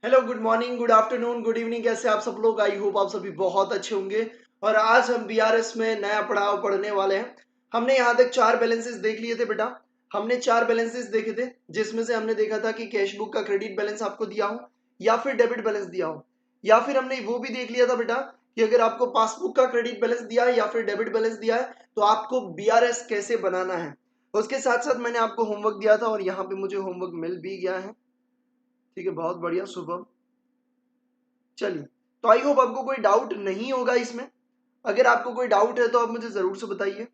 Hello, good morning, good afternoon, good evening. कैसे आप सब लोग? आई होप आप सभी बहुत अच्छे होंगे। और आज हम बीआरएस में नया पड़ाव पढ़ने वाले हैं। हमने यहाँ तक 4 बैलेंसेस देख लिए थे बेटा। हमने 4 बैलेंसेस देखे थे, जिसमें से हमने देखा था कि कैश बुक का क्रेडिट बैलेंस आपको दिया हो या फिर डेबिट बैलेंस दिया हो, या फिर हमने वो भी देख लिया था बेटा कि अगर आपको पासबुक का क्रेडिट बैलेंस दिया है या फिर डेबिट बैलेंस दिया है तो आपको बीआरएस कैसे बनाना है। उसके साथ साथ मैंने आपको होमवर्क दिया था और यहाँ पे मुझे होमवर्क मिल भी गया है। ठीक है, बहुत बढ़िया, सुबह। चलिए, तो आई होप आपको कोई डाउट नहीं होगा इसमें। अगर आपको कोई डाउट है तो आप मुझे जरूर से बताइए।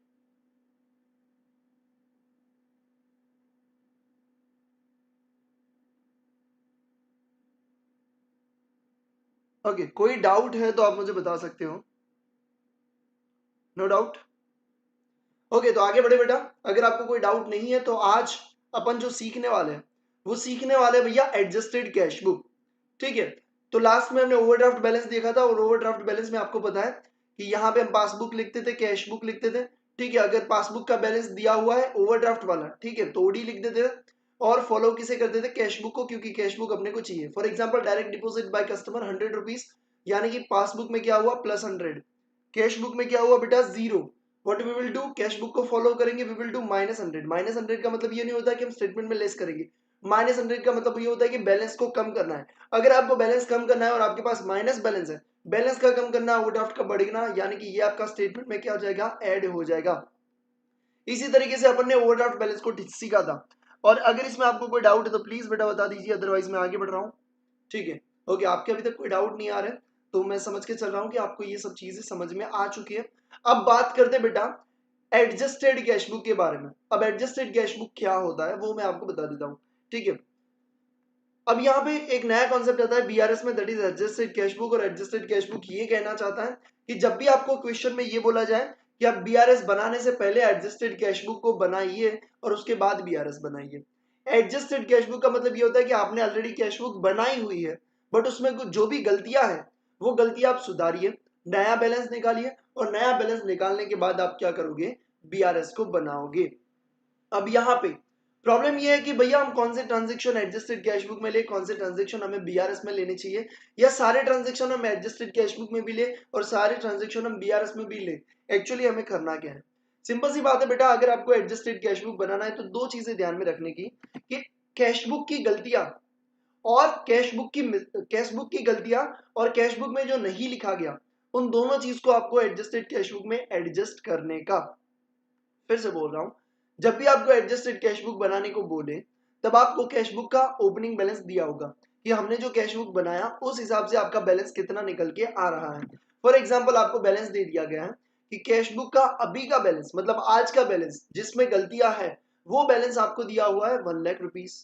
ओके, कोई डाउट है तो आप मुझे बता सकते हो। No doubt. ओके, तो आगे बढ़े बेटा। अगर आपको कोई डाउट नहीं है तो आज अपन जो सीखने वाले हैं वो सीखने वाले हैं भैया एडजस्टेड कैश बुक। ठीक है, तो लास्ट में हमने ओवरड्राफ्ट बैलेंस देखा था और ओवरड्राफ्ट बैलेंस में आपको पता है कि यहाँ पे हम पासबुक लिखते थे, कैश बुक लिखते थे। ठीक है, अगर पासबुक का बैलेंस दिया हुआ है ओवरड्राफ्ट वाला, ठीक है, तो ओडी लिख देते थे और फॉलो किसे करते थे? कैश बुक को, क्योंकि कैश बुक अपने को चाहिए। For example, direct deposit by customer 100 rupees, यानी कि पासबुक में क्या हुआ? +100। कैश बुक में क्या हुआ बेटा? 0। What we will do? Cash book को फॉलो करेंगे, वी विल डू -100। -100 का मतलब ये नहीं होता कि हम स्टेटमेंट में लेस करेंगे। -100 का मतलब ये होता है कि बैलेंस को कम करना है। अगर आपको बैलेंस कम करना है और आपके पास माइनस बैलेंस है, बैलेंस का कम करना, ओवरड्राफ्ट का बढ़ना, यानी कि ये आपका स्टेटमेंट में क्या हो जाएगा? ऐड हो जाएगा। इसी तरीके से अपन ने ओवरड्राफ्ट बैलेंस को सीखा था। और अगर इसमें आपको कोई डाउट है तो प्लीज बेटा बता दीजिए, अदरवाइज मैं आगे बढ़ रहा हूँ। ठीक है, ओके, आपके अभी तक कोई डाउट नहीं आ रहा है तो मैं समझ के चल रहा हूँ कि आपको ये सब चीजें समझ में आ चुकी है। अब बात करते बेटा एडजस्टेड कैश बुक के बारे में। अब एडजस्टेड कैश बुक क्या होता है वो मैं आपको बता देता हूँ। ठीक है, अब यहाँ पे एक नया कॉन्सेप्ट आता है बीआरएस में, that is adjusted cash book. और एडजस्टेड कैश बुक ये कहना चाहता है कि जब भी आपको क्वेश्चन में ये बोला जाए कि आप बीआरएस बनाने से पहले एडजस्टेड कैश बुक को बनाइए और उसके बाद बीआरएस बनाइए। एडजस्टेड कैश बुक का मतलब ये होता है कि आपने ऑलरेडी कैश बुक बनाई हुई है, बट उसमें कुछ जो भी गलतियां हैं वो गलतियां आप सुधारिए, नया बैलेंस निकालिए और नया बैलेंस निकालने के बाद आप क्या करोगे? बीआरएस को बनाओगे। अब यहाँ पे प्रॉब्लम ये है कि भैया हम कौन से ट्रांजेक्शन एडजस्टेड कैश बुक में ले, कौन से ट्रांजेक्शन हमें बीआरएस में लेने चाहिए, या सारे ट्रांजेक्शन हम एडजस्टेड कैश बुक में भी ले और सारे ट्रांजेक्शन हम बीआरएस में भी ले। एक्चुअली हमें करना क्या है? सिंपल सी बात है बेटा, अगर आपको एडजस्टेड कैश बुक बनाना है तो दो चीजें ध्यान में रखने की कि कैश बुक की गलतियां और कैश बुक की गलतियां और कैश बुक में जो नहीं लिखा गया, उन दोनों चीज को आपको एडजस्टेड कैश बुक में एडजस्ट करने का। फिर से बोल रहा हूं, जब भी आपको एडजस्टेड कैश बुक बनाने को बोले तब आपको कैश बुक का ओपनिंग बैलेंस दिया होगा कि हमने जो कैश बुक बनाया उस हिसाब से आपका बैलेंस कितना निकल के आ रहा है। फॉर एग्जाम्पल, आपको बैलेंस दे दिया गया है कि कैश बुक का अभी का बैलेंस, मतलब आज का बैलेंस जिसमें गलतियां है, वो बैलेंस आपको दिया हुआ है 1,00,000 रुपीज।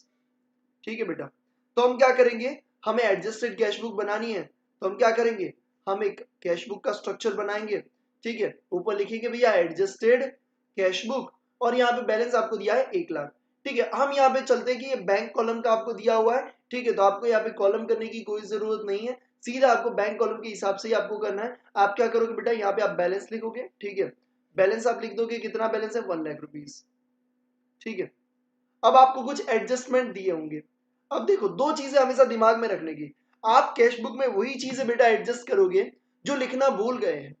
ठीक है बेटा, तो हम क्या करेंगे? हमें एडजस्टेड कैश बुक बनानी है तो हम क्या करेंगे? हम एक कैश बुक का स्ट्रक्चर बनाएंगे। ठीक है, ऊपर लिखेंगे भैया एडजस्टेड कैश बुक और यहाँ पे बैलेंस आपको दिया है 1,00,000। ठीक है, हम यहाँ पे चलते हैं कि ये बैंक कॉलम का आपको दिया हुआ है। ठीक है, तो आपको यहाँ पे कॉलम करने की कोई जरूरत नहीं है, सीधा आपको बैंक कॉलम के हिसाब से ही आपको करना है। आप क्या करोगे बेटा? यहाँ पे आप बैलेंस लिखोगे। ठीक है, बैलेंस आप लिख दोगे, कितना बैलेंस है? 1,00,000 रुपीज। ठीक है, अब आपको कुछ एडजस्टमेंट दिए होंगे। अब देखो, दो चीजें हमेशा दिमाग में रखने की। आप कैश बुक में वही चीजें बेटा एडजस्ट करोगे जो लिखना भूल गए हैं।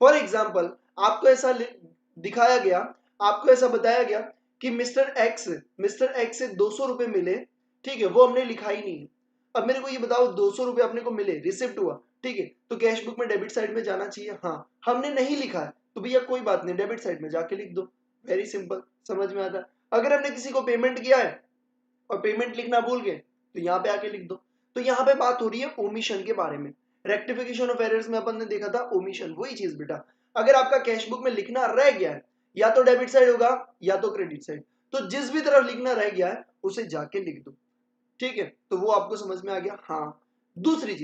फॉर एग्जाम्पल, आपको ऐसा दिखाया गया, आपको ऐसा बताया गया कि मिस्टर एक्स से 200 रुपए मिले। ठीक है, वो हमने लिखा ही नहीं। अब मेरे को ये बताओ, 200 रुपए अपने को मिले, रिसिप्ट हुआ। ठीक है, तो कैश बुक में डेबिट साइड में जाना चाहिए। हाँ, हमने नहीं लिखा है तो भैया कोई बात नहीं, डेबिट साइड में जाके लिख दो। वेरी सिंपल, समझ में आता है। अगर हमने किसी को पेमेंट किया है और पेमेंट लिखना भूल गए तो यहाँ पे आके लिख दो। तो यहाँ पे बात हो रही है ओमिशन के बारे में। रेक्टिफिकेशन ऑफ एरर्स में अपन ने देखा था ओमिशन, वही चीज बेटा। अगर आपका कैश बुक में लिखना रह गया है, या तो डेबिट साइड होगा या तो क्रेडिट साइड, तो जिस भी तरफ लिखना रह गया है उसे जाके लिख दो। ठीक है, तो वो आपको समझ में आ गया। हाँ, दूसरी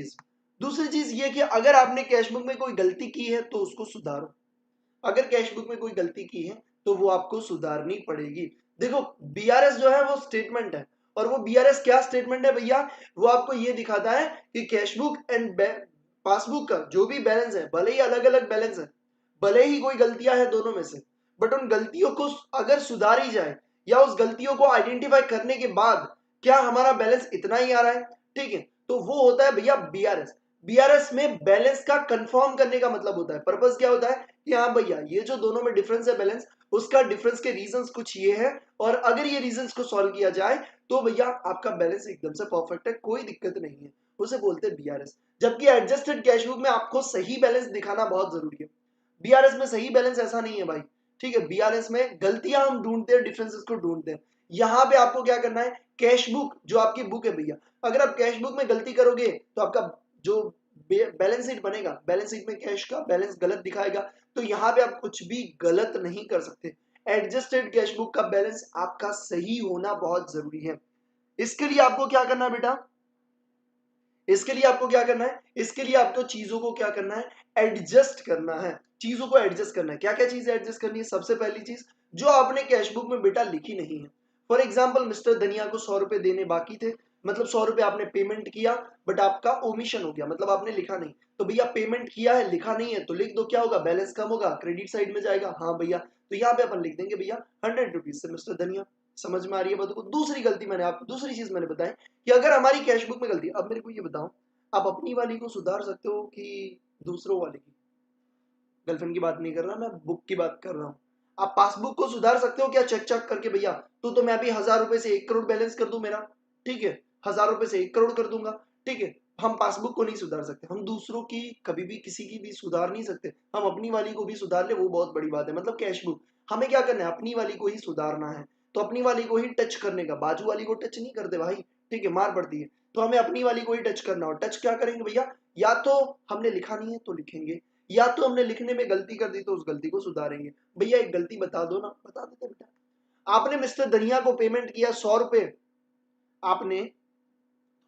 चीज ये कि अगर आपने कैश बुक में कोई गलती की है तो उसको सुधारो। अगर कैश बुक में कोई गलती की है तो वो आपको सुधारनी पड़ेगी। देखो, बीआरएस जो है वो स्टेटमेंट है, और वो बीआरएस क्या स्टेटमेंट है भैया? वो आपको ये दिखाता है कि कैश बुक एंड पासबुक का जो भी बैलेंस है, भले ही अलग अलग बैलेंस है, भले ही कोई गलतियां हैं दोनों में से, बट उन गलतियों को अगर सुधारी जाए या उस गलतियों को आइडेंटिफाई करने के बाद क्या हमारा बैलेंस इतना ही आ रहा है। ठीक है, तो वो होता है भैया बीआरएस। बीआरएस में बैलेंस का कंफर्म करने का मतलब होता है, पर्पस क्या होता है कि हाँ भैया ये जो दोनों में डिफरेंस है बैलेंस, उसका डिफरेंस के रीजंस कुछ ये है, और अगर ये रीजंस को सॉल्व किया जाए तो भैया आपका बैलेंस एकदम से परफेक्ट है, कोई दिक्कत नहीं है, उसे बोलते हैं बीआरएस। जबकि एडजस्टेड कैश बुक में आपको सही बैलेंस दिखाना बहुत जरूरी है, बीआरएस में सही बैलेंस ऐसा नहीं है भाई, ठीक है। बीआरएस में गलतियां हम ढूंढते हैं, डिफरेंसेस को ढूंढते हैं। यहाँ पे आपको क्या करना है, कैश बुक जो आपकी बुक है भैया, अगर आप कैश बुक में गलती करोगे तो आपका जो बैलेंस शीट बनेगा, बैलेंस शीट में कैश का बैलेंस गलत दिखाएगा, तो यहाँ पे आप कुछ भी गलत नहीं कर सकते। एडजस्टेड कैश बुक का बैलेंस आपका सही होना बहुत जरूरी है। इसके लिए आपको क्या करना है बेटा, इसके लिए आपको क्या करना है, इसके लिए आपको चीजों को क्या करना है, एडजस्ट करना है, चीजों को एडजस्ट करना है। क्या क्या चीजें एडजस्ट करनी है, सबसे पहली चीज जो आपने कैश बुक में बेटा लिखी नहीं है। फॉर एग्जाम्पल मिस्टर धनिया को 100 रुपए देने बाकी थे, मतलब 100 रुपए आपने पेमेंट किया, बट आपका ओमिशन हो गया, मतलब आपने लिखा नहीं। तो भैया पेमेंट किया है लिखा नहीं है तो लिख दो, क्या होगा, बैलेंस कम होगा, क्रेडिट साइड में जाएगा, हाँ भैया। तो यहाँ पे अपन लिख देंगे भैया 100 रुपीज से मिस्टर धनिया। समझ में आ रही है बातों को। दूसरी गलती मैंने आप दूसरी चीज मैंने बताई कि अगर हमारी कैश बुक में गलती, अब मेरे को ये बताओ, आप अपनी वाली को सुधार सकते हो कि दूसरों वाले की, गर्लफ्रेंड की बात नहीं कर रहा मैं, बुक की बात कर रहा हूँ। आप पासबुक को सुधार सकते हो क्या चेक चेक करके, भैया तो मैं अभी 1000 रुपए से 1 करोड़ बैलेंस कर दूं मेरा, ठीक है, 1000 रुपए से 1 करोड़ कर दूंगा, ठीक है। हम पासबुक को नहीं सुधार सकते, हम दूसरों की कभी भी किसी की भी सुधार नहीं सकते, हम अपनी वाली को भी सुधार ले वो बहुत बड़ी बात है। मतलब कैश बुक हमें क्या करना है, अपनी वाली को ही सुधारना है, तो अपनी वाली को ही टच करने का, बाजू वाली को टच नहीं करते भाई, ठीक है, मार पड़ती है। तो हमें अपनी वाली को ही टच करना, और टच क्या करेंगे भैया, या तो हमने लिखा नहीं है तो लिखेंगे, या तो हमने लिखने में गलती कर दी तो उस गलती को सुधारेंगे। भैया एक गलती बता दो ना, बता देते बेटा। आपने मिस्टर धनिया को पेमेंट किया 100 रुपए, आपने,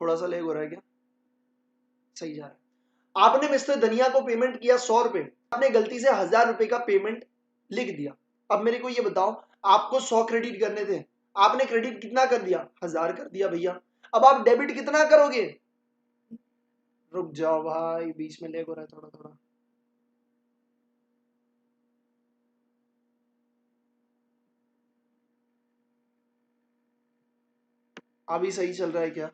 थोड़ा सा लेग हो रहा है क्या, सही जा रहा है। आपने मिस्टर धनिया को पेमेंट किया 100 रुपए, आपने गलती से 1000 रुपए का पेमेंट लिख दिया। अब मेरे को ये बताओ, आपको 100 क्रेडिट करने थे, आपने क्रेडिट कितना कर दिया, 1000 कर दिया भैया। अब आप डेबिट कितना करोगे, रुक जाओ भाई बीच में लेग हो रहा है थोड़ा थोड़ा, अभी सही चल रहा है क्या,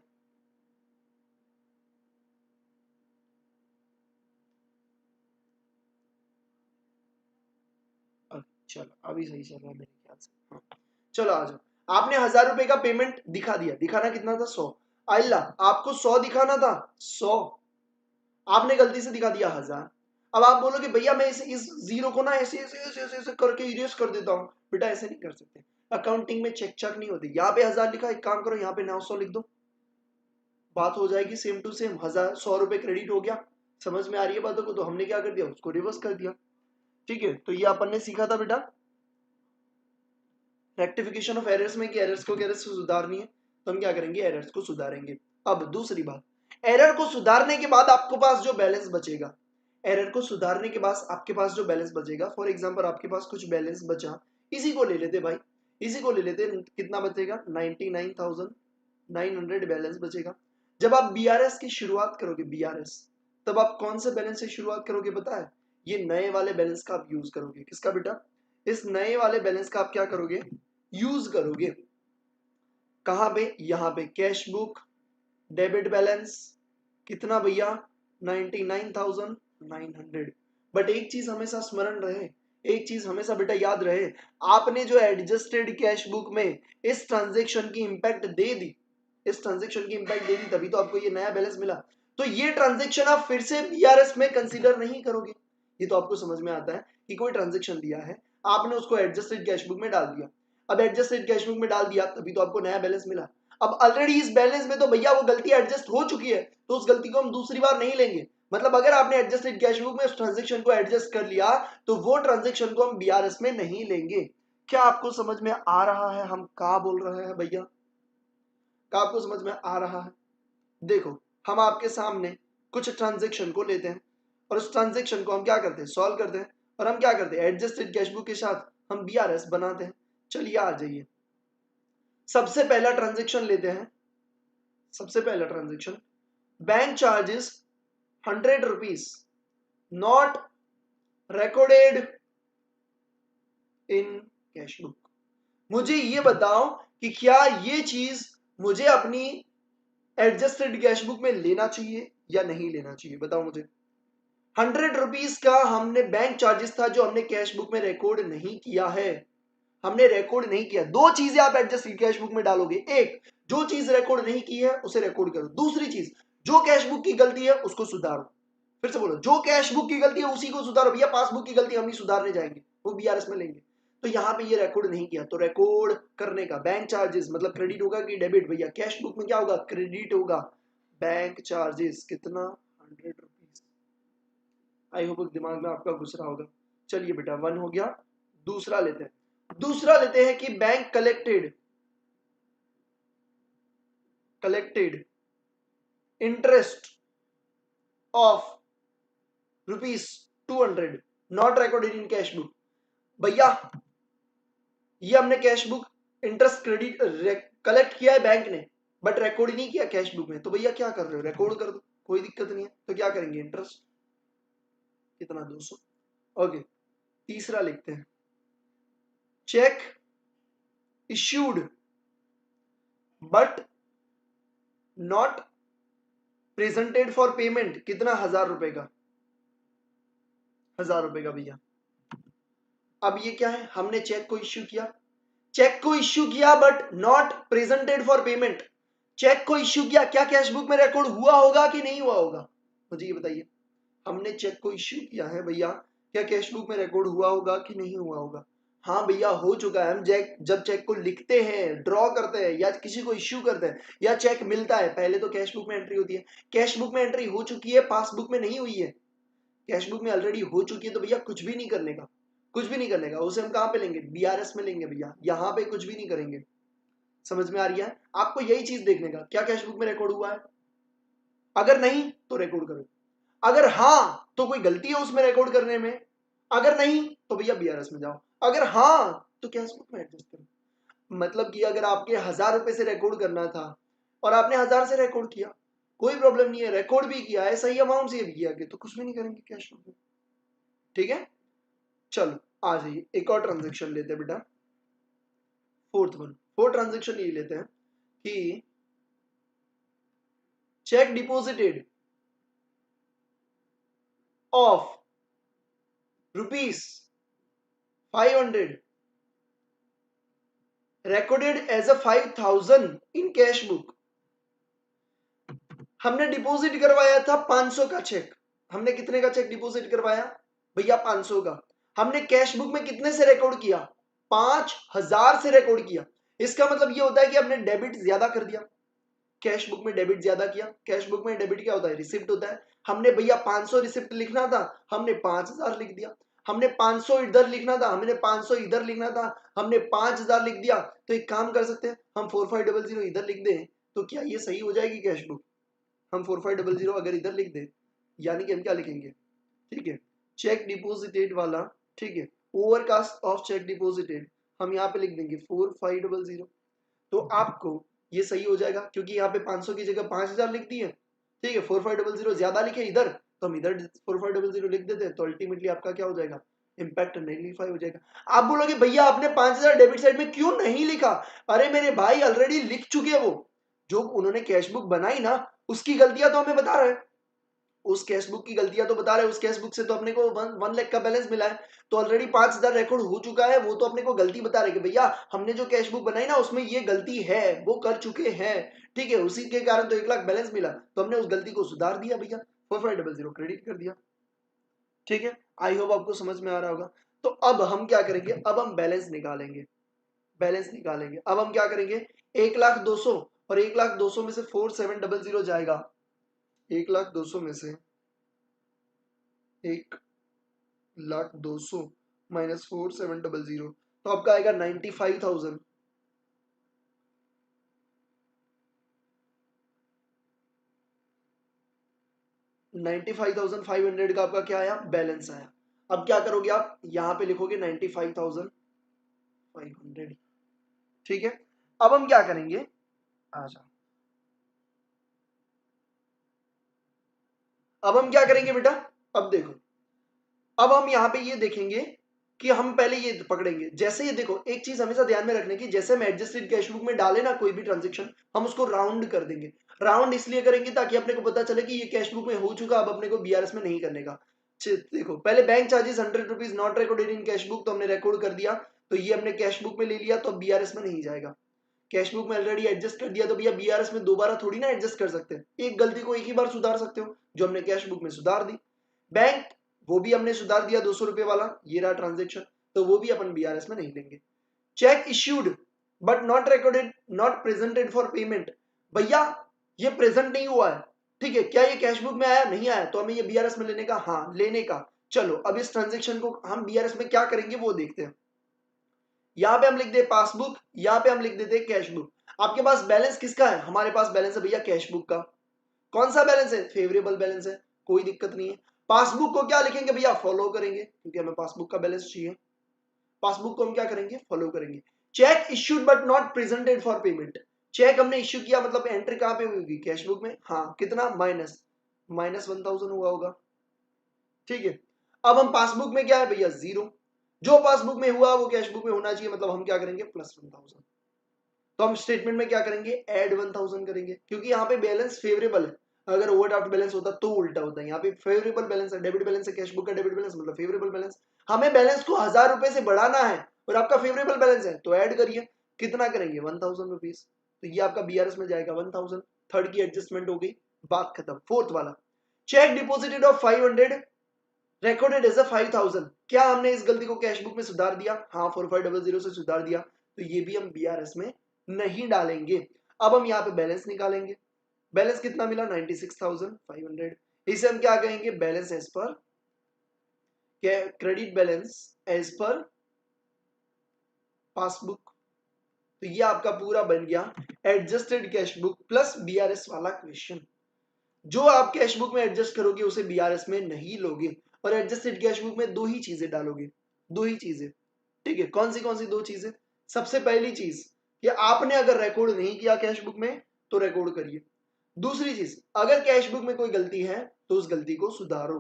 चलो अभी सही चल रहा है मेरे ख्याल से, हाँ। चलो आ जाओ, आपने 1000 रुपए का पेमेंट दिखा दिया, दिखाना कितना था 100, अल्लाह आपको 100 दिखाना था 100, आपने गलती से दिखा दिया 1000। अब आप बोलोगे भैया मैं इस जीरो को ना ऐसे ऐसे ऐसे ऐसे, ऐसे करके इरेज कर देता हूँ, बेटा ऐसे नहीं कर सकते, अकाउंटिंग में चेक चेक नहीं होती। यहाँ पे 1000 लिखा, एक काम करो यहाँ पे 900 लिख दो, बात हो जाएगी सेम टू सेम, 1000 100 रुपए क्रेडिट हो गया। समझ में आ रही है बातों को, तो हमने क्या कर दिया, उसको रिवर्स कर दिया, ठीक है। तो ये अपन ने सीखा था बेटा रेक्टिफिकेशन ऑफ एरर्स में, कि एरर्स को एरर्स से सुधारनी है, तो हम क्या करेंगे, एरर्स को सुधारेंगे। अब दूसरी बात, एरर को सुधारने के बाद आपके पास जो बैलेंस बचेगा, एरर को सुधारने के बाद आपके पास जो बैलेंस बचेगा, फॉर एग्जांपल आपके पास कुछ बैलेंस बचा, इसी को ले लेते भाई, इसी को ले लेते, कितना बचेगा 99,900 बैलेंस बचेगा। जब आप बीआरएस की शुरुआत करोगे, बीआरएस, तब आप कौन से बैलेंस से शुरुआत करोगे पता है, ये नए वाले बैलेंस का आप यूज करोगे। किसका बेटा, इस नए वाले बैलेंस का आप क्या करोगे, यूज करोगे। कहां पे, यहां पे कैश बुक, डेबिट बैलेंस कितना भैया 99,900। बट एक चीज हमेशा स्मरण रहे, एक चीज हमेशा बेटा याद रहे, आपने जो एडजस्टेड कैश बुक में इस ट्रांजेक्शन की इंपैक्ट दे दी, इस ट्रांजेक्शन की इंपैक्ट दे दी, तभी तो आपको ये नया बैलेंस मिला। तो ये ट्रांजेक्शन आप फिर से बीआरएस में कंसीडर नहीं करोगे। ये तो आपको समझ में आता है कि कोई ट्रांजेक्शन दिया है, आपने उसको एडजस्टेड कैश बुक में डाल दिया, अब एडजस्टेड कैश बुक में डाल दिया तभी तो आपको नया बैलेंस मिला। अब ऑलरेडी इस बैलेंस में तो भैया वो गलती एडजस्ट हो चुकी है, तो उस गलती को हम दूसरी बार नहीं लेंगे। मतलब अगर आपने एडजस्टेड कैश बुक में उस ट्रांजेक्शन को एडजस्ट कर लिया, तो वो ट्रांजेक्शन को हम बीआरएस में नहीं लेंगे। क्या आपको समझ में आ रहा है हम क्या बोल रहे हैं भैया, क्या आपको समझ में आ रहा है। देखो हम आपके सामने कुछ ट्रांजेक्शन को लेते हैं, और उस ट्रांजेक्शन को हम क्या करते हैं, सॉल्व करते हैं, और हम क्या करते हैं, एडजस्टेड कैश बुक के साथ हम बीआरएस बनाते हैं। चलिए आ जाइए, सबसे पहला ट्रांजेक्शन लेते हैं, सबसे पहला transaction, bank charges 100 rupees not recorded in cash book. मुझे ये बताओ कि क्या ये चीज मुझे अपनी एडजस्टेड कैश बुक में लेना चाहिए या नहीं लेना चाहिए, बताओ मुझे। 100 रुपीज का हमने बैंक चार्जेस था जो हमने कैश बुक में रिकॉर्ड नहीं किया है, हमने रिकॉर्ड नहीं किया। दो चीजें आप एडजस्टेड कैश बुक में डालोगे, एक जो चीज रिकॉर्ड नहीं की है उसे रिकॉर्ड करो, दूसरी चीज जो कैश बुक की गलती है उसको सुधारो। फिर से बोलो, जो कैश बुक की गलती है उसी को सुधारो। भैया पासबुक की गलती हम नहीं सुधारने जाएंगे, वो बीआरएस में लेंगे। तो यहाँ पे ये रिकॉर्ड नहीं किया, तो रिकॉर्ड करने का बैंक चार्जेस मतलब क्रेडिट होगा कि डेबिट, भैया कैश बुक में क्या होगा, क्रेडिट होगा। बैंक चार्जेस कितना, 100 रुपीज। आई होप दिमाग में आपका घुस रहा होगा। चलिए बेटा 1 हो गया। दूसरा लेते हैं, दूसरा लेते हैं कि bank collected interest of ₹200 not recorded in cash book. भैया ये हमने cash book interest credit collect किया है बैंक ने, बट रिकॉर्ड नहीं किया कैश बुक में, तो भैया क्या कर रहे हो, रिकॉर्ड कर दो, कोई दिक्कत नहीं है। तो क्या करेंगे, इंटरेस्ट कितना, 200। ओके, तीसरा लिखते हैं, check issued but not presented for payment, कितना, 1000 रुपए का, 1000 रुपए का भैया। अब ये क्या है, हमने चेक को इश्यू किया, चेक को इश्यू किया but not presented for payment. Cheque को इश्यू किया, क्या कैश बुक में रिकॉर्ड हुआ होगा कि नहीं हुआ होगा, मुझे ये बताइए। हमने चेक को इश्यू किया है भैया, क्या कैश बुक में रिकॉर्ड हुआ होगा कि नहीं हुआ होगा। हाँ भैया हो चुका है। हम जब चेक को लिखते हैं, ड्रॉ करते हैं या किसी को इश्यू करते हैं या चेक मिलता है, पहले तो कैश बुक में एंट्री होती है। कैश बुक में एंट्री हो चुकी है, पासबुक में नहीं हुई है, कैश बुक में ऑलरेडी हो चुकी है, तो भैया कुछ भी नहीं करने का, कुछ भी नहीं करने का। उसे हम कहां पे लेंगे, बीआरएस में लेंगे भैया, यहाँ पे कुछ भी नहीं करेंगे। समझ में आ रही है आपको, यही चीज देखने का, क्या कैश बुक में रिकॉर्ड हुआ है। अगर नहीं तो रिकॉर्ड करो, अगर हाँ तो कोई गलती है उसमें रिकॉर्ड करने में, अगर नहीं तो भैया बीआरएस में जाओ, अगर हाँ तो कैश बुक में एडजस्ट करो। मतलब कि अगर आपके 1000 रुपए से रिकॉर्ड करना था और आपने 1000 से रिकॉर्ड किया, कोई प्रॉब्लम नहीं है, रिकॉर्ड भी किया है, सही अमाउंट से भी किया तो कुछ भी नहीं करेंगे कैश बुक में, ठीक है। चलो आ जाइए, एक और ट्रांजेक्शन लेते हैं बेटा, फोर्थ ट्रांजेक्शन ये लेते हैं कि check deposited of ₹500 recorded as a 5000 in cash book. हमने डिपॉजिट करवाया था 500 का चेक, हमने कितने का चेक डिपॉजिट करवाया भैया, 500 का। हमने कैश बुक में कितने से रिकॉर्ड किया, 5000 से रिकॉर्ड किया। इसका मतलब ये होता है कि हमने डेबिट ज्यादा कर दिया, कैश बुक में डेबिट ज्यादा किया। कैश बुक में डेबिट क्या होता है, रिसिप्ट होता है। हमने भैया 500 रिसिप्ट लिखना था, हमने 5000 लिख दिया। हमने 500 इधर लिखना था, हमने 500 इधर लिखना था, हमने 5000 लिख दिया। तो एक काम कर सकते हैं, हम 4500 इधर लिख दें, तो क्या ये सही हो जाएगी कैश बुक। हम 4500 अगर इधर लिख दें, यानी कि हम क्या लिखेंगे, ठीक है, चेक डिपोजिटेड वाला, ठीक है, ओवरकास्ट ऑफ चेक डिपोजिटेड हम यहाँ पे लिख देंगे 4500। तो आपको ये सही हो जाएगा, क्योंकि यहाँ पे 500 की जगह 5000 लिख दी है, ठीक है। 4500 ज्यादा लिखे इधर, तो हम इधर 4500 लिख देते हैं, तो अल्टीमेटली आपका क्या हो जाएगा, इंपैक्ट नलिफाई हो जाएगा। आप बोलोगे भैया आपने 5000 डेबिट साइड में क्यों नहीं लिखा, अरे मेरे भाई ऑलरेडी लिख चुके हैं, वो जो उन्होंने कैश बुक बनाई ना, उसकी गलतियां तो हमें बता रहे हैं, उस कैश बुक की गलतियां तो बता रहे हैं, उस कैश बुक से तो अपने को 1 लाख का बैलेंस मिला है, तो ऑलरेडी 5000 रिकॉर्ड हो चुका है, वो तो अपने को गलती बता रहे कि भैया हमने जो कैश बुक बनाई ना उसमें ये गलती है, वो कर चुके हैं, ठीक है, उसी के कारण तो 1 लाख बैलेंस मिला, तो हमने उस गलती को सुधार दिया भैया, 4500 क्रेडिट कर दिया, ठीक है। आई होप आपको समझ में आ रहा होगा। तो अब हम क्या करेंगे, अब हम बैलेंस निकालेंगे, बैलेंस निकालेंगे। अब हम क्या करेंगे, 1,02,00,000 और 1,02,00,000 में से 4700 जाएगा, 1,02,00,000 में से 1,02,00,000 माइनस 4700, तो आपका आएगा 95,000। 95,500 का आपका क्या आया, बैलेंस आया। अब क्या करोगे आप, यहां पे लिखोगे 95,500, ठीक है। अब हम क्या करेंगे, आ जाओ, अब हम क्या करेंगे बेटा, अब देखो, अब हम यहां पे ये देखेंगे कि हम पहले ये पकड़ेंगे। जैसे ये देखो, एक चीज हमेशा ध्यान में रखने की, जैसे हम एडजस्टेड कैश बुक में डाले ना कोई भी ट्रांजेक्शन, हम उसको राउंड कर देंगे। राउंड इसलिए करेंगे ताकि अपने को पता चले कि ये कैश बुक में हो चुका, अब अपने को बीआरएस में नहीं करने का। देखो पहले bank charges 100 rupees not recorded in cash book, तो हमने रिकॉर्ड कर दिया, तो ये हमने कैश बुक में ले लिया, तो बीआरएस में नहीं जाएगा। कैश बुक में ऑलरेडी एडजस्ट कर दिया, तो भैया बीआरएस में दोबारा थोड़ी ना एडजस्ट कर सकते हैं। एक गलती को एक ही बार सुधार सकते हो, जो हमने कैश बुक में सुधार दी। बैंक, वो भी हमने सुधार दिया 200 रुपए वाला, ये रहा ट्रांजेक्शन, तो वो भी अपन बीआरएस में नहीं लेंगे। Check issued but not recorded not presented for payment, भैया ये प्रेजेंट नहीं हुआ है, ठीक है, क्या ये कैश बुक में आया, नहीं आया, तो हमें ये बीआरएस में लेने का, हाँ लेने का। चलो अब इस ट्रांजेक्शन को हम बीआरएस में क्या करेंगे वो देखते हैं। यहाँ पे हम लिख दे पासबुक, यहाँ पे हम लिख देते कैश बुक। आपके पास बैलेंस किसका है, हमारे पास बैलेंस है भैया कैश बुक का। कौन सा बैलेंस है, फेवरेबल बैलेंस है, कोई दिक्कत नहीं है। पासबुक को क्या लिखेंगे भैया, फॉलो करेंगे, क्योंकि हमें पासबुक का बैलेंस चाहिए। पासबुक को हम क्या करेंगे, फॉलो करेंगे। Cheque issued but not presented for payment, cheque हमने इश्यू किया, मतलब एंट्री कहां पे होगी, कैश बुक में, हाँ कितना, माइनस 1000 हुआ होगा, ठीक है। अब हम पासबुक में क्या है भैया, जीरो, जो पासबुक में हुआ वो कैश बुक में होना चाहिए, मतलब हम क्या करेंगे, प्लस 1000। तो हम स्टेटमेंट में क्या करेंगे, ऐड 1000 करेंगे, क्योंकि यहाँ पे बैलेंस फेवरेबल है। अगर ओवरड्राफ्ट बैलेंस होता तो उल्टा होता है, यहाँ पे फेवरेबल बैलेंस है, डेबिट बैलेंस है, कैश बुक का डेबिट बैलेंस मतलब फेवरेबल बैलेंस। हमें बैलेंस को 1000 रुपए से बढ़ाना है और आपका फेवरेबल बैलेंस है, तो ऐड करिए, कितना करेंगे, 1000 रुपीज, तो ये आपका बीआरएस में जाएगा 1000। थर्ड की एडजस्टमेंट हो गई, बात खत्म। फोर्थ वाला, cheque deposited of 500 recorded as a 5000, क्या हमने इस गलती को कैश बुक में सुधार दिया, हाँ 4500 से सुधार दिया, तो ये भी हम बीआरएस में नहीं डालेंगे। अब हम यहाँ पे बैलेंस निकालेंगे, बैलेंस कितना मिला, 96,500, इसे हम क्या कहेंगे, balance as per credit balance as per passbook. तो ये आपका पूरा बन गया adjusted cash book plus BRS वाला क्वेश्चन। जो आप कैश बुक में एडजस्ट करोगे उसे बीआरएस में नहीं लोगे, और एडजस्टेड कैश बुक में दो ही चीजें डालोगे, दो ही चीजें, ठीक है। कौन सी दो चीजें, सबसे पहली चीज कि आपने अगर रिकॉर्ड नहीं किया कैश बुक में तो रिकॉर्ड करिए। दूसरी चीज, अगर कैश बुक में कोई गलती है तो उस गलती को सुधारो,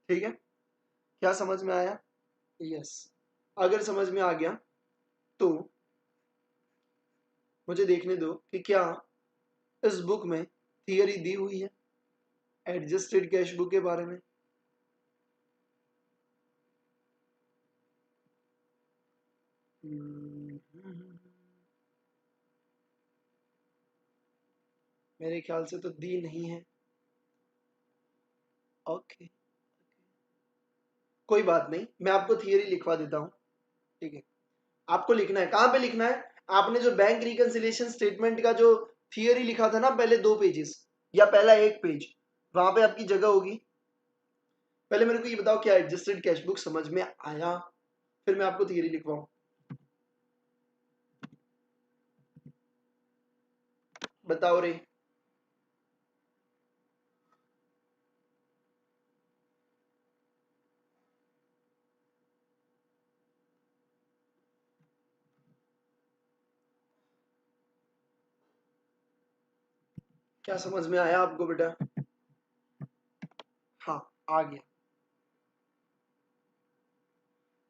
ठीक है। क्या समझ में आया, यस। अगर समझ में आ गया तो मुझे देखने दो कि क्या इस बुक में थियरी दी हुई है एडजस्टेड कैश बुक के बारे में। मेरे ख्याल से तो दी नहीं है, ओके कोई बात नहीं, मैं आपको थियरी लिखवा देता हूँ, ठीक है। आपको लिखना है, कहाँ पे लिखना है, आपने जो बैंक रिकंसिलिएशन स्टेटमेंट का जो थियरी लिखा था ना, पहले 2 पेजेस या पहला 1 पेज, वहां पे आपकी जगह होगी। पहले मेरे को ये बताओ क्या एडजस्टेड कैश बुक समझ में आया, फिर मैं आपको थियरी लिखवाऊं। बताओ रे, क्या समझ में आया आपको बेटा, हाँ आ गया।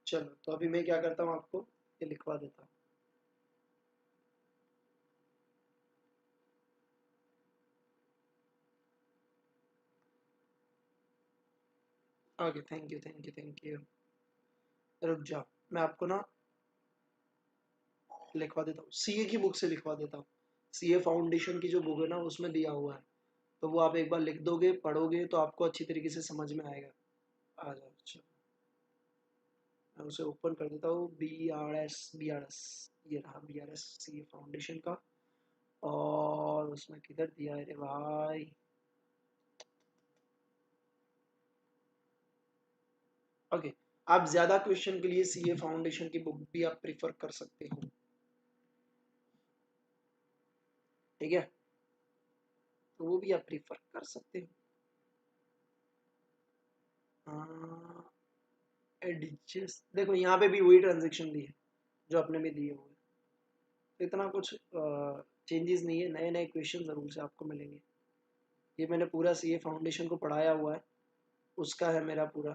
चलो तो अभी मैं क्या करता हूँ, आपको ये लिखवा देता हूँ। Okay thank you thank you thank you. रुक जाओ, मैं आपको ना लिखवा देता हूँ, सीए की बुक से लिखवा देता हूँ। सीए फाउंडेशन की जो बुक है ना उसमें दिया हुआ है, तो वो आप एक बार लिख दोगे, पढ़ोगे तो आपको अच्छी तरीके से समझ में आएगा। आ जाओ, चलो मैं उसे ओपन कर देता हूँ, बी आर एस ये रहा BRS सीए फाउंडेशन का। और उसमें किधर दिया है रे भाई, ओके। आप ज्यादा क्वेश्चन के लिए सीए फाउंडेशन की बुक भी आप प्रिफर कर सकते हो, ठीक है, तो वो भी आप प्रिफर कर सकते हो। एडजस्ट देखो यहाँ पे भी वही ट्रांजेक्शन दी है जो अपने में दिए हुए, तो इतना कुछ चेंजेस नहीं है, नए नए क्वेश्चन जरूर से आपको मिलेंगे। ये मैंने पूरा सीए फाउंडेशन को पढ़ाया हुआ है, उसका है मेरा पूरा,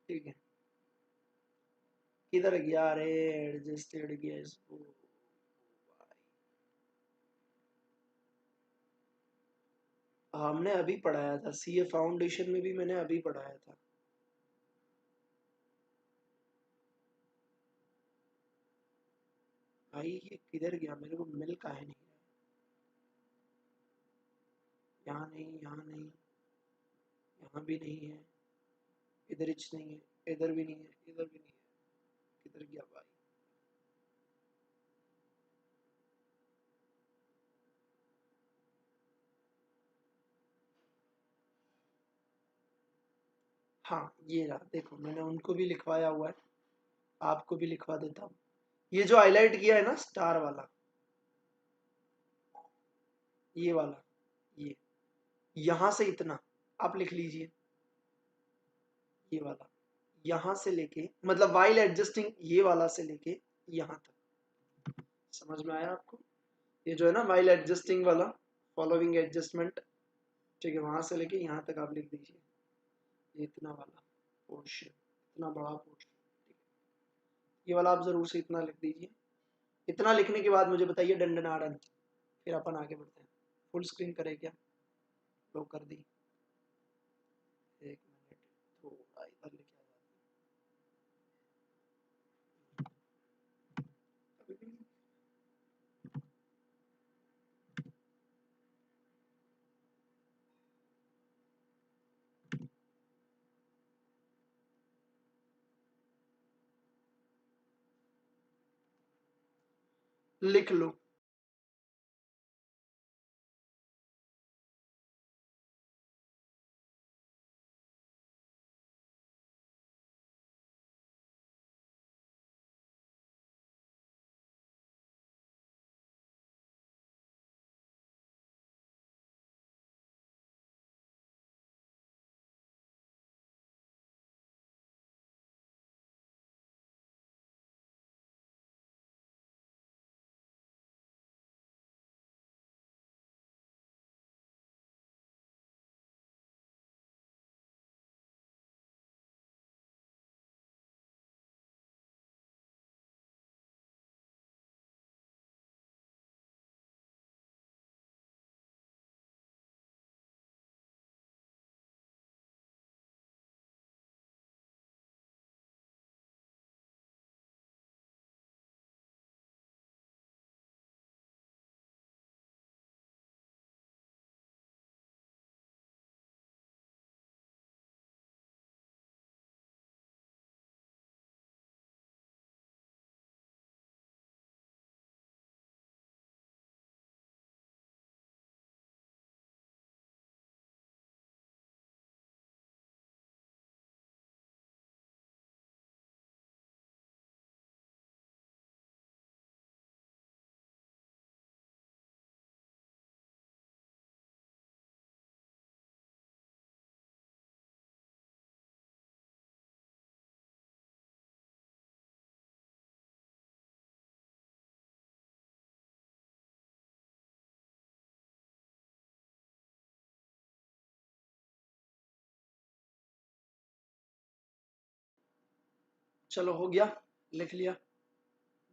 ठीक है। किधर गया रे? एडजस्टेड गया इसको। हमने अभी पढ़ाया था, सीए फाउंडेशन में भी मैंने अभी पढ़ाया था। भाई ये किधर गया? मेरे को मिल का है नहीं। यहाँ नहीं, यहाँ नहीं, यहाँ भी नहीं है, इधर इच नहीं है, इधर भी नहीं है, इधर भी नहीं है, किधर गया भाई? हाँ ये रहा, देखो मैंने उनको भी लिखवाया हुआ है, आपको भी लिखवा देता हूँ। ये जो हाईलाइट किया है ना स्टार वाला, ये वाला, ये यहाँ से इतना आप लिख लीजिए, ये वाला यहाँ से लेके, मतलब वाइल एडजस्टिंग, ये वाला से लेके यहाँ तक। समझ में आया आपको? ये जो है ना वाइल एडजस्टिंग वाला, फॉलोइंग एडजस्टमेंट, ठीक है, वहां से लेके यहाँ तक आप लिख दीजिए, ये इतना वाला पोर्शन, इतना बड़ा पोर्शन, ठीक है, ये वाला आप जरूर से इतना लिख दीजिए। इतना लिखने के बाद मुझे बताइए डंडनाडन, फिर अपन आगे बढ़ते हैं। फुल स्क्रीन करे क्या? लो कर दी। एक मिनट, थोड़ा इधर लेके आ जाते हैं। लिख लो। चलो हो गया, लिख लिया,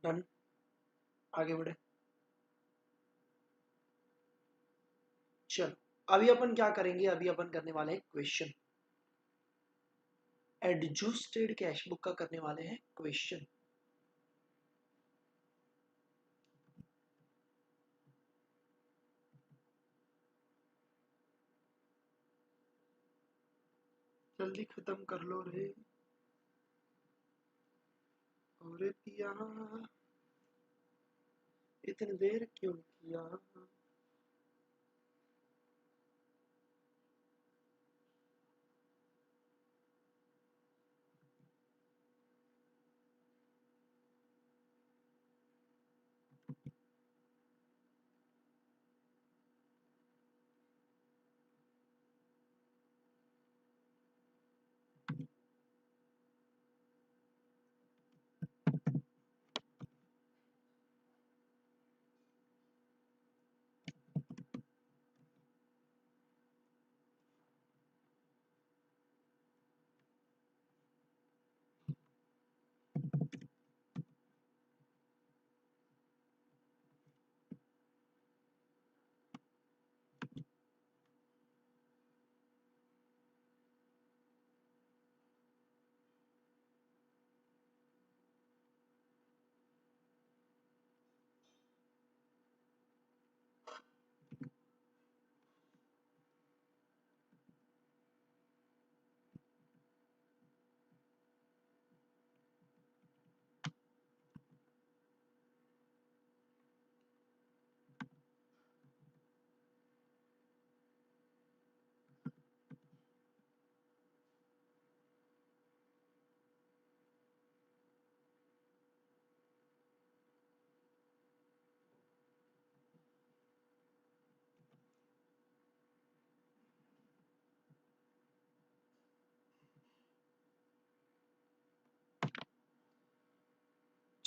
डन, आगे बढ़े। चलो अभी अपन क्या करेंगे, अभी अपन करने वाले हैं क्वेश्चन, एडजस्टेड कैश बुक का करने वाले हैं क्वेश्चन। जल्दी खत्म कर लो रे, और पिया इतनी देर क्यों किया?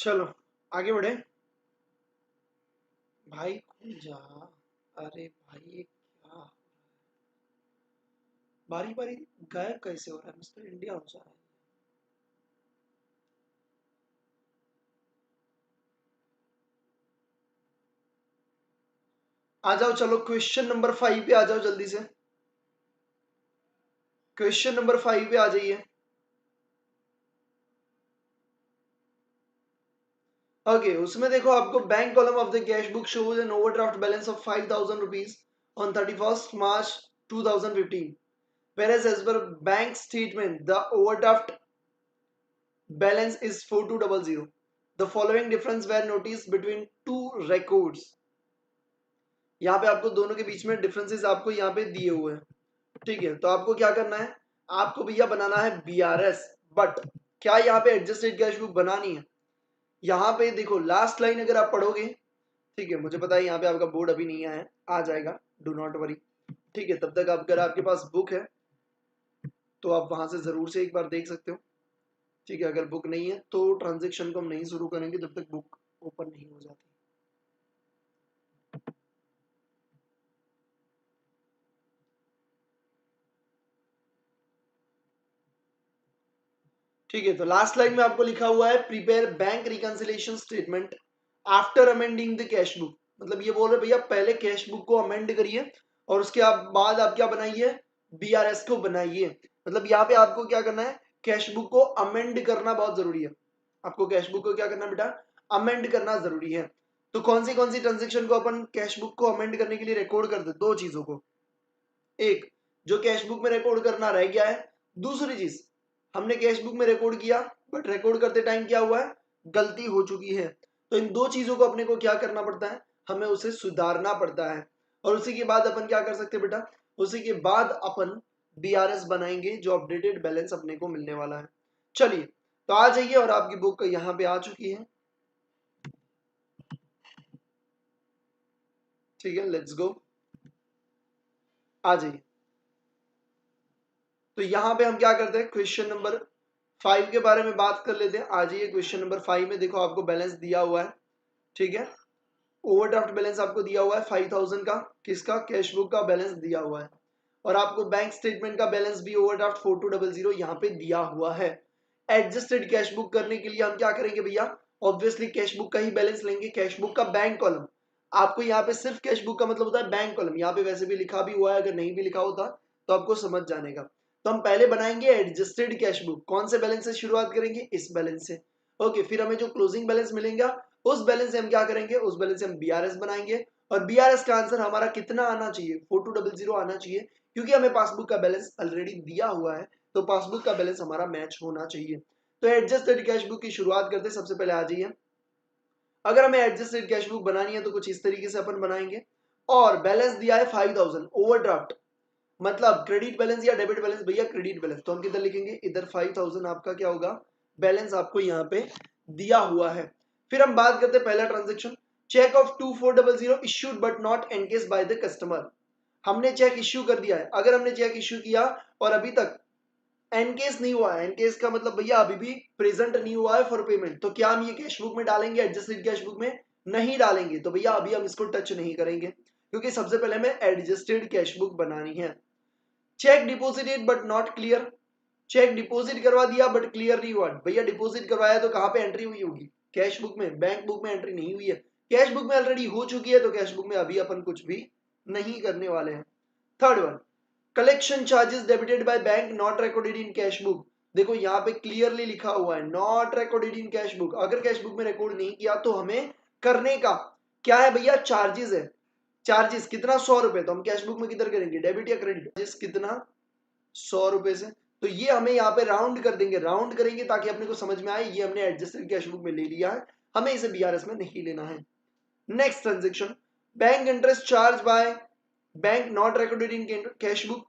चलो आगे बढ़े भाई, खुल जा। अरे भाई ये क्या, बारी बारी गायब कैसे हो रहा है, मिस्टर इंडिया हो जा रहा है। आ जाओ, चलो क्वेश्चन नंबर 5 पे आ जाओ जल्दी से। क्वेश्चन नंबर 5 पे आ जाइए। ओके, उसमें देखो आपको bank column of the cash book shows an overdraft balance of 5,000 rupees on 31st March 2015, whereas as per bank statement the overdraft balance is 4200. The following difference were noticed between two records. यहाँ पे आपको दोनों के बीच में differences आपको यहाँ पे दिए हुए हैं, ठीक है। तो आपको क्या करना है, आपको भैया बनाना है बीआरएस, बट क्या यहाँ पे एडजस्टेड कैश बुक बनानी है। यहाँ पे देखो लास्ट लाइन अगर आप पढ़ोगे, ठीक है, मुझे पता है यहाँ पे आपका बोर्ड अभी नहीं आया है, आ जाएगा, डू नॉट वरी, ठीक है। तब तक आप अगर आपके पास बुक है तो आप वहां से जरूर से एक बार देख सकते हो, ठीक है। अगर बुक नहीं है तो ट्रांजेक्शन को हम नहीं शुरू करेंगे जब तक बुक ओपन नहीं हो जाती। ठीक है, तो लास्ट लाइन में आपको लिखा हुआ है prepare bank reconciliation statement after amending the cash book. मतलब ये बोल रहे भैया पहले कैश बुक को अमेंड करिए और उसके बाद आप क्या बनाइए, बीआरएस को बनाइए। मतलब यहाँ पे आपको क्या करना है, कैश बुक को अमेंड करना बहुत जरूरी है। आपको कैश बुक को क्या करना बेटा, अमेंड करना जरूरी है। तो कौन सी ट्रांजेक्शन को अपन कैश बुक को अमेंड करने के लिए रिकॉर्ड कर दे, दो चीजों को, एक जो कैश बुक में रिकॉर्ड करना रह गया है, दूसरी चीज हमने कैश बुक में रिकॉर्ड किया बट रिकॉर्ड करते टाइम क्या हुआ है, गलती हो चुकी है। तो इन दो चीजों को अपने को क्या करना पड़ता है, हमें उसे सुधारना पड़ता है। और उसी के बाद अपन क्या कर सकते हैं बेटा, उसी के बाद अपन बीआरएस बनाएंगे जो अपडेटेड बैलेंस अपने को मिलने वाला है। चलिए तो आ जाइए, और आपकी बुक यहाँ पे आ चुकी है, ठीक है, लेट्स गो, आ जाइए। तो यहाँ पे हम क्या करते हैं, क्वेश्चन नंबर 5 के बारे में बात कर लेते हैं। आ जाइए क्वेश्चन नंबर 5 में, देखो आपको बैलेंस दिया हुआ है, ठीक है। ओवरड्राफ्ट बैलेंस आपको दिया हुआ है 5,000 का, किसका, कैश बुक का बैलेंस दिया हुआ है। और आपको बैंक स्टेटमेंट का बैलेंस भी ओवरड्राफ्ट 4200 यहाँ पे दिया हुआ है। एडजस्टेड कैश बुक करने के लिए हम क्या करेंगे भैया, ऑब्वियसली कैश बुक का ही बैलेंस लेंगे, कैश बुक का बैंक कॉलम। आपको यहाँ पे सिर्फ कैश बुक का मतलब होता है बैंक कॉलम, यहाँ पे वैसे भी लिखा भी हुआ है, अगर नहीं भी लिखा होता तो आपको समझ जाने का। तो हम पहले बनाएंगे एडजस्टेड कैश बुक, कौन से बैलेंस से शुरुआत करेंगे, इस बैलेंस से। ओके, फिर हमें जो क्लोजिंग बैलेंस मिलेगा उस बैलेंस से हम क्या करेंगे, उस बैलेंस से हम बीआरएस बनाएंगे। और बीआरएस का आंसर हमारा कितना आना चाहिए, 4200 आना चाहिए, क्योंकि हमें पासबुक का बैलेंस ऑलरेडी दिया हुआ है, तो पासबुक का बैलेंस हमारा मैच होना चाहिए। तो एडजस्टेड कैश बुक की शुरुआत करते, सबसे पहले आ जाइए। अगर हमें एडजस्टेड कैश बुक बनानी है तो कुछ इस तरीके से अपन बनाएंगे। और बैलेंस दिया है 5,000 ओवरड्राफ्ट, मतलब क्रेडिट बैलेंस या डेबिट बैलेंस, भैया क्रेडिट बैलेंस, तो हम किधर लिखेंगे, इधर 5,000 आपका क्या होगा, बैलेंस आपको यहाँ पे दिया हुआ है। फिर हम बात करते हैं पहला transaction, cheque of 2400 issued but not encash by the customer. हमने चेक इश्यू कर दिया है, अगर हमने चेक इश्यू किया और अभी तक एनकेस नहीं हुआ है, एनकेस का मतलब भैया अभी भी प्रेजेंट नहीं हुआ है फॉर पेमेंट, तो क्या हम ये कैश बुक में डालेंगे, एडजस्टेड कैश बुक में नहीं डालेंगे। तो भैया अभी हम इसको टच नहीं करेंगे, क्योंकि सबसे पहले हमें एडजस्टेड कैश बुक बनानी है। Cheque deposited but not clear, cheque deposit करवा दिया बट क्लियर नहीं हुआ। भैया डिपॉजिट करवाया तो कहां पे एंट्री हुई होगी, कैश बुक में, बैंक बुक में एंट्री नहीं हुई है, कैश बुक में ऑलरेडी हो चुकी है, तो कैश बुक में अभी अपन कुछ भी नहीं करने वाले हैं। Third one, collection charges debited by bank not recorded in cash book. देखो यहाँ पे क्लियरली लिखा हुआ है not recorded in cash book, अगर कैश बुक में रिकॉर्ड नहीं किया तो हमें करने का क्या है भैया, चार्जेस है। चार्जेस कितना, 100 रुपए, तो हम कैश बुक में किधर करेंगे, डेबिट या क्रेडिट, चार्जेस कितना, 100 रुपए से। तो ये हमें यहाँ पे राउंड कर देंगे, राउंड करेंगे ताकि अपने को समझ में आए ये हमने एडजस्टेड कैश बुक में ले लिया है, हमें इसे बीआरएस में नहीं लेना है। Next transaction, bank interest charge by bank not recorded in cash book.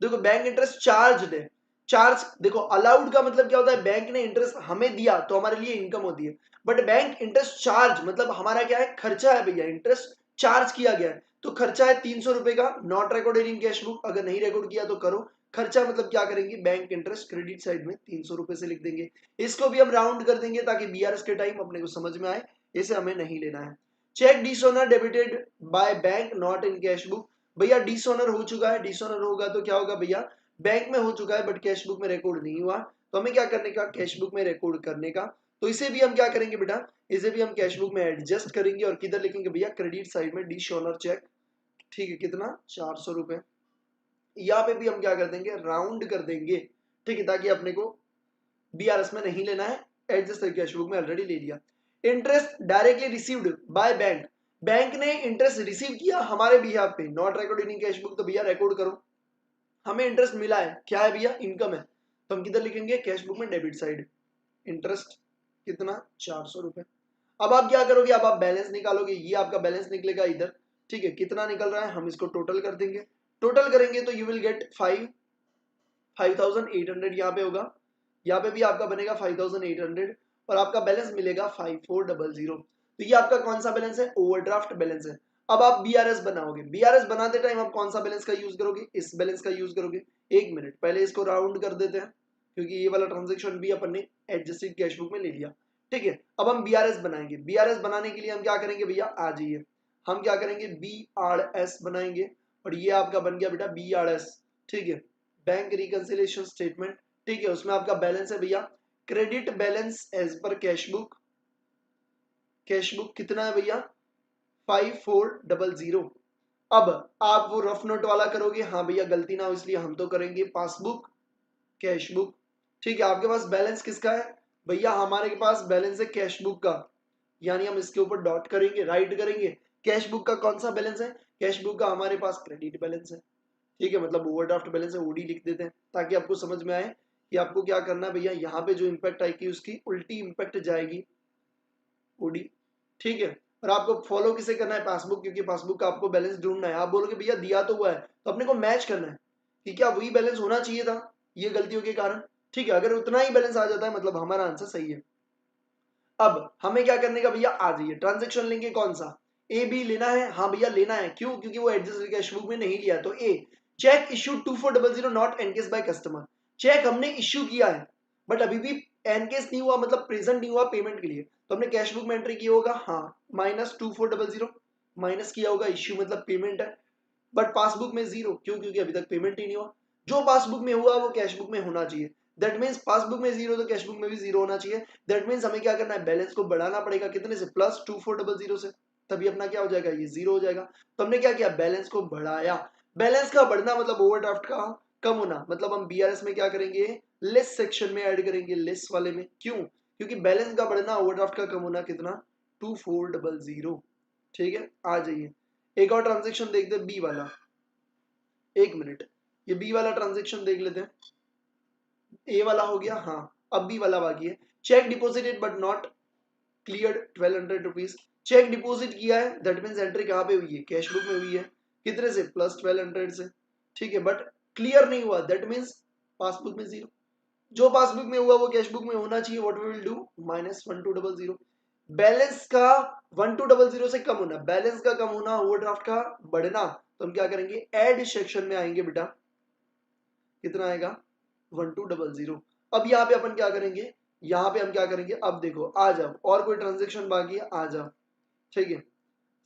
देखो बैंक इंटरेस्ट चार्ज है, चार्ज देखो अलाउड का मतलब क्या होता है, बैंक ने इंटरेस्ट हमें दिया तो हमारे लिए इनकम होती है, बट बैंक इंटरेस्ट चार्ज मतलब हमारा क्या है, खर्चा है भैया, इंटरेस्ट चार्ज किया गया है। तो खर्चा है 300 रुपए का, not recorded in cash book, अगर नहीं रिकॉर्ड किया तो करो, खर्चा मतलब क्या करेंगे, बैंक इंटरेस्ट क्रेडिट साइड में 300 रुपए से लिख देंगे। इसको भी हम राउंड कर देंगे ताकि बीआरएस के टाइम अपने को समझ में आए, इसे हमें नहीं लेना है। Cheque dishonour debited by bank not in cash book, भैया डिसऑनर हो चुका है, डिसऑनर होगा तो क्या होगा भैया, बैंक में हो चुका है बट कैश बुक में रिकॉर्ड नहीं हुआ, तो हमें क्या करने का, कैश बुक में रिकॉर्ड करने का। तो इसे भी हम क्या करेंगे बेटा, इसे भी हम कैश बुक में एडजस्ट करेंगे और किधर लिखेंगे भैया, क्रेडिट साइड में डिसऑनर चेक, ठीक है, कितना 400 रुपए। यहाँ पे भी हम क्या कर देंगे, राउंड कर देंगे, ठीक है, ताकि अपने को बीआरएस में नहीं लेना है, एडजस्ट कैश बुक में ऑलरेडी ले लिया। Interest directly received by bank, bank ने इंटरेस्ट रिसीव किया हमारे बिहाफ पे, not recorded in cash book, तो भैया रिकॉर्ड करो, हमें इंटरेस्ट मिला है, क्या है भैया, इनकम है, तो हम किधर लिखेंगे, कैश बुक में डेबिट साइड, इंटरेस्ट कितना 400 रुपए। अब आप क्या करोगे, अब आप बैलेंस निकालोगे, ये आपका बैलेंस निकलेगा इधर, ठीक है, कितना निकल रहा है, हम इसको टोटल कर देंगे, टोटल करेंगे तो यू विल गेट 5800 यहाँ पे होगा, यहाँ पे भी आपका बनेगा 5800 और आपका बैलेंस मिलेगा 5400। तो ये आपका कौन सा बैलेंस है, ओवरड्राफ्ट बैलेंस है। अब आप बीआरएस बनाओगे, बीआरएस बनाते टाइम आप कौन सा बैलेंस का यूज करोगे, इस बैलेंस का यूज करोगे। एक मिनट पहले इसको राउंड कर देते हैं, क्योंकि ये वाला ट्रांजेक्शन भी अपन ने एडजस्टेड कैश बुक में ले लिया, ठीक है। अब हम बीआरएस बनाएंगे, बीआरएस बनाने के लिए हम क्या करेंगे भैया, आ जाइए, हम क्या करेंगे, बीआरएस बनाएंगे, और ये आपका बन गया बेटा बीआरएस, ठीक है, बैंक रिकंसिलिएशन स्टेटमेंट, ठीक है, उसमें आपका बैलेंस है भैया, credit balance as per cash book, cash book कितना है भैया 5400। अब आप वो रफ नोट वाला करोगे, हाँ भैया गलती ना हो इसलिए हम तो करेंगे पासबुक कैश बुक, ठीक है। आपके पास बैलेंस किसका है भैया, हमारे पास बैलेंस है कैश बुक का, यानी हम इसके ऊपर डॉट करेंगे, राइट करेंगे, कैश बुक का कौन सा बैलेंस है, कैश बुक का हमारे पास क्रेडिट बैलेंस है, ठीक है, मतलब ओवरड्राफ्ट बैलेंस है, ओडी लिख देते हैं ताकि आपको समझ में आए कि आपको क्या करना है भैया, यहाँ पे जो इंपैक्ट आएगी उसकी उल्टी इंपैक्ट जाएगी ओडी, ठीक है। और आपको फॉलो किसे करना है, पासबुक, क्योंकि पासबुक का आपको बैलेंस ढूंढना है। आप बोलोगे भैया दिया तो हुआ है, तो अपने को मैच करना है कि क्या वही बैलेंस होना चाहिए था ये गलतियों के कारण, ठीक है, अगर उतना ही बैलेंस आ जाता है मतलब हमारा आंसर सही है। अब हमें क्या करने का भैया, आ जाइए ट्रांजेक्शन लेंगे, कौन सा, ए बी लेना है, हाँ भैया लेना है, क्यों, क्योंकि वो एडजस्ट कैश बुक में नहीं लिया, तो A, cheque issue 2400 not encash by customer, cheque हमने इश्यू किया है बट अभी भी एनकेस नहीं हुआ, मतलब प्रेजेंट नहीं हुआ पेमेंट के लिए, तो हमने कैश बुक में एंट्री किया होगा, हाँ -2400 माइनस किया होगा, इश्यू मतलब पेमेंट है, बट पासबुक में जीरो, क्यों, क्योंकि अभी तक पेमेंट ही नहीं हुआ, जो पासबुक में हुआ वो कैश बुक में होना चाहिए, दैट मीन्स पासबुक में जीरो तो कैश बुक में भी जीरो होना चाहिए, दैट मीन्स हमें क्या करना है, बैलेंस को बढ़ाना पड़ेगा, कितने से, +2400 से, तभी अपना क्या हो जाएगा, ये जीरो हो जाएगा। तो हमने क्या किया, बैलेंस को बढ़ाया, बैलेंस का बढ़ना मतलब ओवरड्राफ्ट का कम होना, मतलब हम बीआरएस में क्या करेंगे, लेस सेक्शन में ऐड करेंगे, लेस वाले में, क्यों, क्योंकि बैलेंस का बढ़ना ओवरड्राफ्ट का कम होना कितना 2400, ठीक है। आ जाइए एक और ट्रांजेक्शन देखते हैं, बी वाला, एक मिनट, ये बी वाला ट्रांजेक्शन देख लेते हैं, ए वाला हो गया, हाँ अब बी वाला बाकी है, cheque deposited but not clear 1200 rupees, cheque deposit किया है, दैट मीन्स एंट्री कहाँ पे हुई है, कैश बुक में हुई है, कितने से, +1200 से, ठीक है, बट क्लियर नहीं हुआ, दैट मीन्स पासबुक में जीरो, जो पासबुक में हुआ वो कैश बुक में होना चाहिए, what we will do, -1200, balance का 1200 से कम होना, बैलेंस का कम होना, ओवरड्राफ्ट का बढ़ना, तो हम क्या करेंगे, एड सेक्शन में आएंगे बेटा, कितना आएगा 1200। अब यहाँ पे अपन क्या करेंगे, यहाँ पे हम क्या करेंगे, अब देखो आ जाओ, और कोई ट्रांजेक्शन बाकी है, आ जाओ, ठीक है।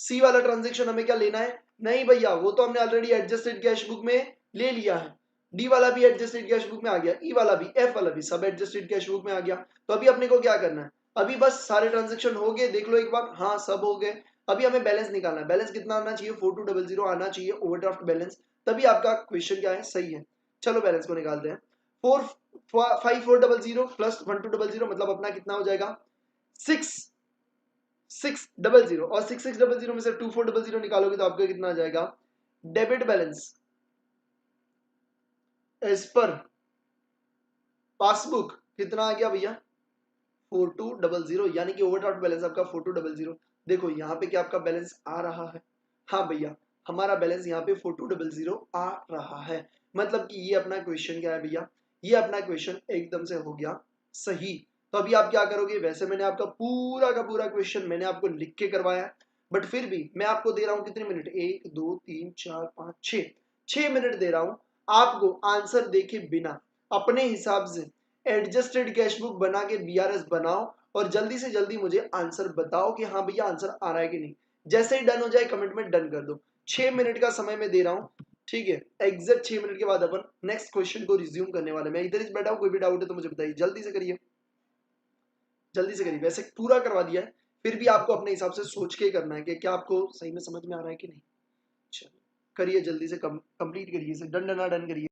सी वाला ट्रांजेक्शन हमें क्या लेना है, नहीं भैया वो तो हमने ऑलरेडी एडजस्टेड कैश बुक में ले लिया है, डी वाला भी एडजस्टेड कैश बुक में आ गया, ई वाला भी, एफ वाला भी, सब एडजस्टेड कैश बुक में आ गया, तो अभी अपने को क्या करना है, अभी बस सारे ट्रांजेक्शन हो गए, देख लो एक बार, हाँ सब हो गए, अभी हमें बैलेंस निकालना है, बैलेंस कितना आना चाहिए, 4200 आना चाहिए ओवरड्राफ्ट बैलेंस, तभी आपका क्वेश्चन क्या है, सही है। चलो बैलेंस को निकालते हैं, 5400 प्लस 1200 मतलब अपना कितना हो जाएगा 6600, और 6600 में से 2400 निकालोगे तो आपका कितना आ जाएगा, debit balance as per passbook कितना आ गया भैया 4200, यानी कि ओवरड्राफ्ट बैलेंस आपका 4200। देखो यहाँ पे क्या आपका बैलेंस आ रहा है, हाँ भैया हमारा बैलेंस यहाँ पे 4200 आ रहा है, मतलब कि ये अपना क्वेश्चन क्या है भैया, ये अपना क्वेश्चन एकदम से हो गया सही। तो अभी आप क्या करोगे, वैसे मैंने आपका पूरा का पूरा क्वेश्चन मैंने आपको लिख के करवाया, बट फिर भी मैं आपको दे रहा हूँ कितने मिनट, 1 2 3 4 5 6 मिनट दे रहा हूँ, आपको आंसर देखे बिना अपने हिसाब से एडजस्टेड कैश बुक बना के बीआरएस बनाओ और जल्दी से जल्दी मुझे आंसर बताओ कि हाँ भैया आंसर आ रहा है कि नहीं। जैसे ही डन हो जाए कमेंट में डन कर दो। 6 मिनट का समय मैं दे रहा हूँ, ठीक है। एग्जैक्ट 6 मिनट के बाद अपन नेक्स्ट क्वेश्चन को रिज्यूम करने वाले। मैं इधर ही बैठा हूँ, कोई भी डाउट है तो मुझे बताइए, जल्दी से करिए, जल्दी से करिए। वैसे पूरा करवा दिया है, फिर भी आपको अपने हिसाब से सोच के करना है कि क्या आपको सही में समझ में आ रहा है कि नहीं। चलो करिए जल्दी से, कंप्लीट करिए इसे, डन डना डन करिए।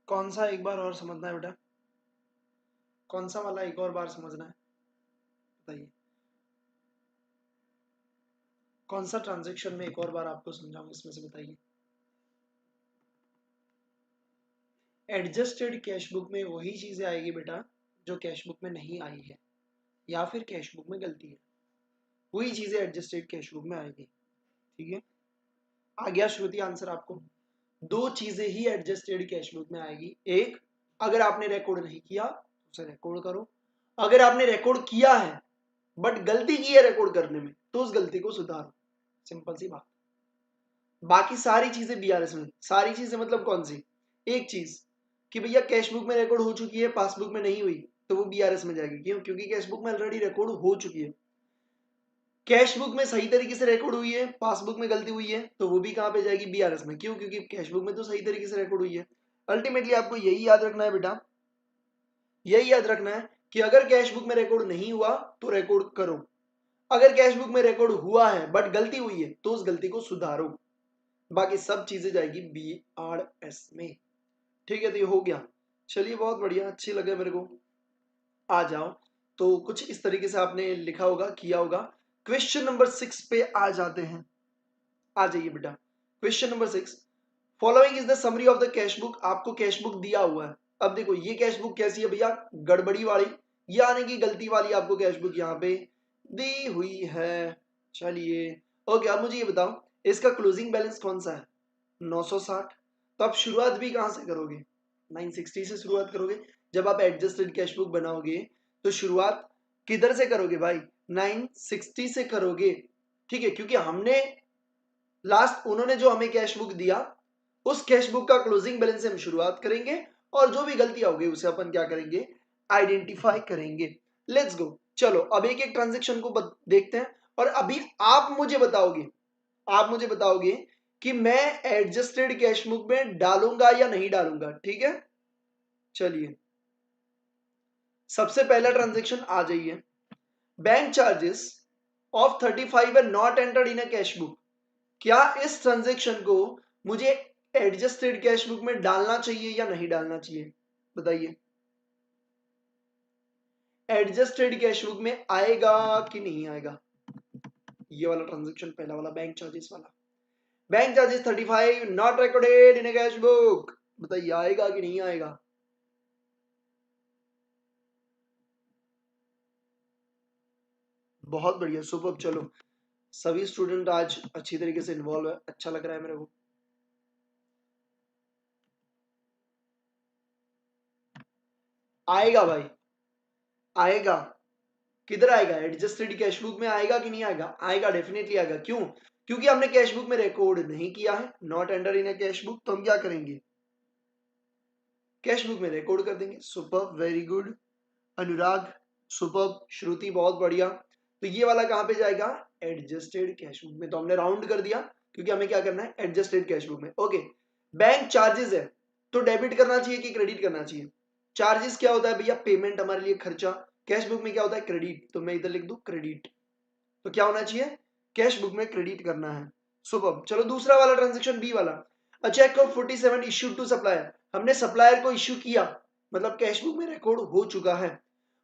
कौन सा एक बार और समझना है बेटा? कौन सा वाला एक और बार समझना है बताइए? कौन सा ट्रांजैक्शन में एक और बार आपको समझाऊं इसमें से बताइए? एडजस्टेड कैश बुक में वही चीजें आएगी बेटा जो कैश बुक में नहीं आई है या फिर कैश बुक में गलती है, वही चीजें एडजस्टेड कैश बुक में आएगी। ठीक है, आ गया श्रुति आंसर आपको? दो चीजें ही एडजस्टेड कैश बुक में आएगी। एक, अगर आपने रिकॉर्ड नहीं किया उसे रिकॉर्ड करो, अगर आपने रिकॉर्ड किया है बट गलती की है रिकॉर्ड करने में तो उस गलती को सुधारो, सिंपल सी बात। बाकी सारी चीजें बीआरएस में, सारी चीजें मतलब कौन सी? एक चीज कि भैया कैश बुक में रिकॉर्ड हो चुकी है, पासबुक में नहीं हुई तो वो बीआरएस में जाएगी। क्यों? क्योंकि कैश बुक में ऑलरेडी रिकॉर्ड हो चुकी है। कैश बुक में सही तरीके से रिकॉर्ड हुई है, पासबुक में गलती हुई है तो वो भी कहां पे जाएगी? बीआरएस में। क्यों? क्योंकि कैश बुक में तो सही तरीके से रिकॉर्ड हुई है। अल्टीमेटली आपको यही याद रखना है बेटा, यही याद रखना है कि अगर कैश बुक में रिकॉर्ड नहीं हुआ तो रिकॉर्ड करो, अगर कैश बुक में रिकॉर्ड हुआ है बट गलती हुई है तो उस गलती को सुधारो। बाकी सब चीजें जाएगी बीआरएस में। ठीक है, तो ये हो गया। चलिए बहुत बढ़िया, अच्छी लगे मेरे को। आ जाओ, तो कुछ इस तरीके से आपने लिखा होगा, किया होगा। क्वेश्चन नंबर 6 पे आ जाते हैं। आ जाइए बेटा, question number 6, following is the summary of the cash book. आपको कैश बुक दिया हुआ है। अब देखो ये कैश बुक कैसी है भैया? गड़बड़ी वाली, यानी कि गलती वाली आपको कैश बुक यहाँ पे दी हुई है। चलिए ओके, अब मुझे ये बताओ इसका क्लोजिंग बैलेंस कौन सा है? 960। तो आप शुरुआत भी कहां से करोगे? 960 से शुरुआत करोगे। जब आप एडजस्टेड कैश बुक बनाओगे तो शुरुआत किधर से करोगे भाई? 960 से करोगे। ठीक है, क्योंकि हमने लास्ट, उन्होंने जो हमें कैश बुक दिया उस कैश बुक का क्लोजिंग बैलेंस से हम शुरुआत करेंगे और जो भी गलतियां होगी उसे अपन क्या करेंगे? आइडेंटिफाई करेंगे। Let's go. चलो अब एक एक ट्रांजेक्शन को देखते हैं और अभी आप मुझे बताओगे, आप मुझे बताओगे कि मैं एडजस्टेड कैश बुक में डालूंगा या नहीं डालूंगा। ठीक है, चलिए सबसे पहला ट्रांजेक्शन आ जाइए। Bank charges of 35 are not entered in a cash book. क्या इस ट्रांजेक्शन को मुझे एडजस्टेड कैश बुक में डालना चाहिए या नहीं डालना चाहिए? बताइए, एडजस्टेड कैश बुक में आएगा कि नहीं आएगा? ये वाला ट्रांजेक्शन पहला वाला बैंक चार्जेस वाला, bank charges 35 not recorded in cash book, बताइए आएगा कि नहीं आएगा? बहुत बढ़िया, सुपर। चलो सभी स्टूडेंट आज अच्छी तरीके से इन्वॉल्व है, अच्छा लग रहा है मेरे को। आएगा भाई, आएगा। किधर आएगा? एडजस्टेड कैश बुक में आएगा कि नहीं आएगा? आएगा, डेफिनेटली आएगा। क्यों? क्योंकि हमने कैश बुक में रिकॉर्ड नहीं किया है, not enter in A cash book, तो हम क्या करेंगे? कैश बुक में रिकॉर्ड कर देंगे। सुपर, वेरी गुड अनुराग, सुपर। श्रुति बहुत बढ़िया। तो ये वाला कहां पे जाएगा? एडजस्टेड कैश बुक में। तो हमने राउंड कर दिया क्योंकि हमें क्या करना है? एडजस्टेड कैश बुक में। ओके, बैंक चार्जेस है तो डेबिट करना चाहिए कि क्रेडिट करना चाहिए? चार्जेस क्या होता है भैया? पेमेंट, हमारे लिए खर्चा। कैश बुक में क्या होता है? क्रेडिट। तो मैं इधर लिख दूं क्रेडिट। तो क्या होना चाहिए? कैश बुक में क्रेडिट करना है। सुपर। चलो दूसरा वाला ट्रांजेक्शन बी वाला, a cheque of 47 issued to supplier. हमने सप्लायर को इश्यू किया, मतलब कैश बुक में रिकॉर्ड हो चुका है।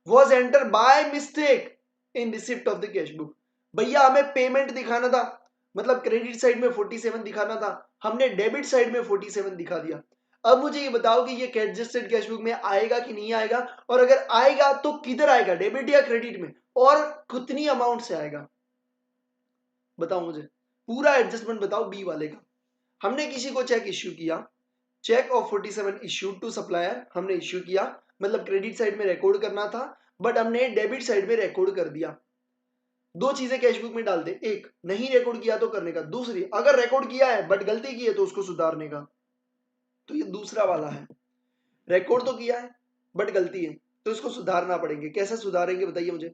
Was enter by mistake in receipt of the cash book. भैया हमें पेमेंट दिखाना था, मतलब क्रेडिट साइड में 47 दिखाना था, हमने डेबिट साइड में 47 दिखा दिया। अब मुझे ये बताओ कि ये एडजस्टेड कैश बुक में आएगा कि नहीं आएगा, और अगर आएगा तो किधर आएगा? डेबिट या क्रेडिट में, और कितनी अमाउंट से आएगा? बताओ मुझे, पूरा एडजस्टमेंट बताओ बी वाले का। हमने किसी को चेक इश्यू किया, cheque of 47 issued to supplier हमने इश्यू किया, मतलब क्रेडिट साइड में रिकॉर्ड करना था बट हमने डेबिट साइड में रिकॉर्ड कर दिया। दो चीजें कैश बुक में डाल दे, एक नहीं रिकॉर्ड किया तो करने का, दूसरी अगर रिकॉर्ड किया है बट गलती की है तो उसको सुधारने का। तो ये दूसरा वाला है, रिकॉर्ड तो किया है बट गलती है तो इसको सुधारना पड़ेंगे। कैसे सुधारेंगे बताइए मुझे?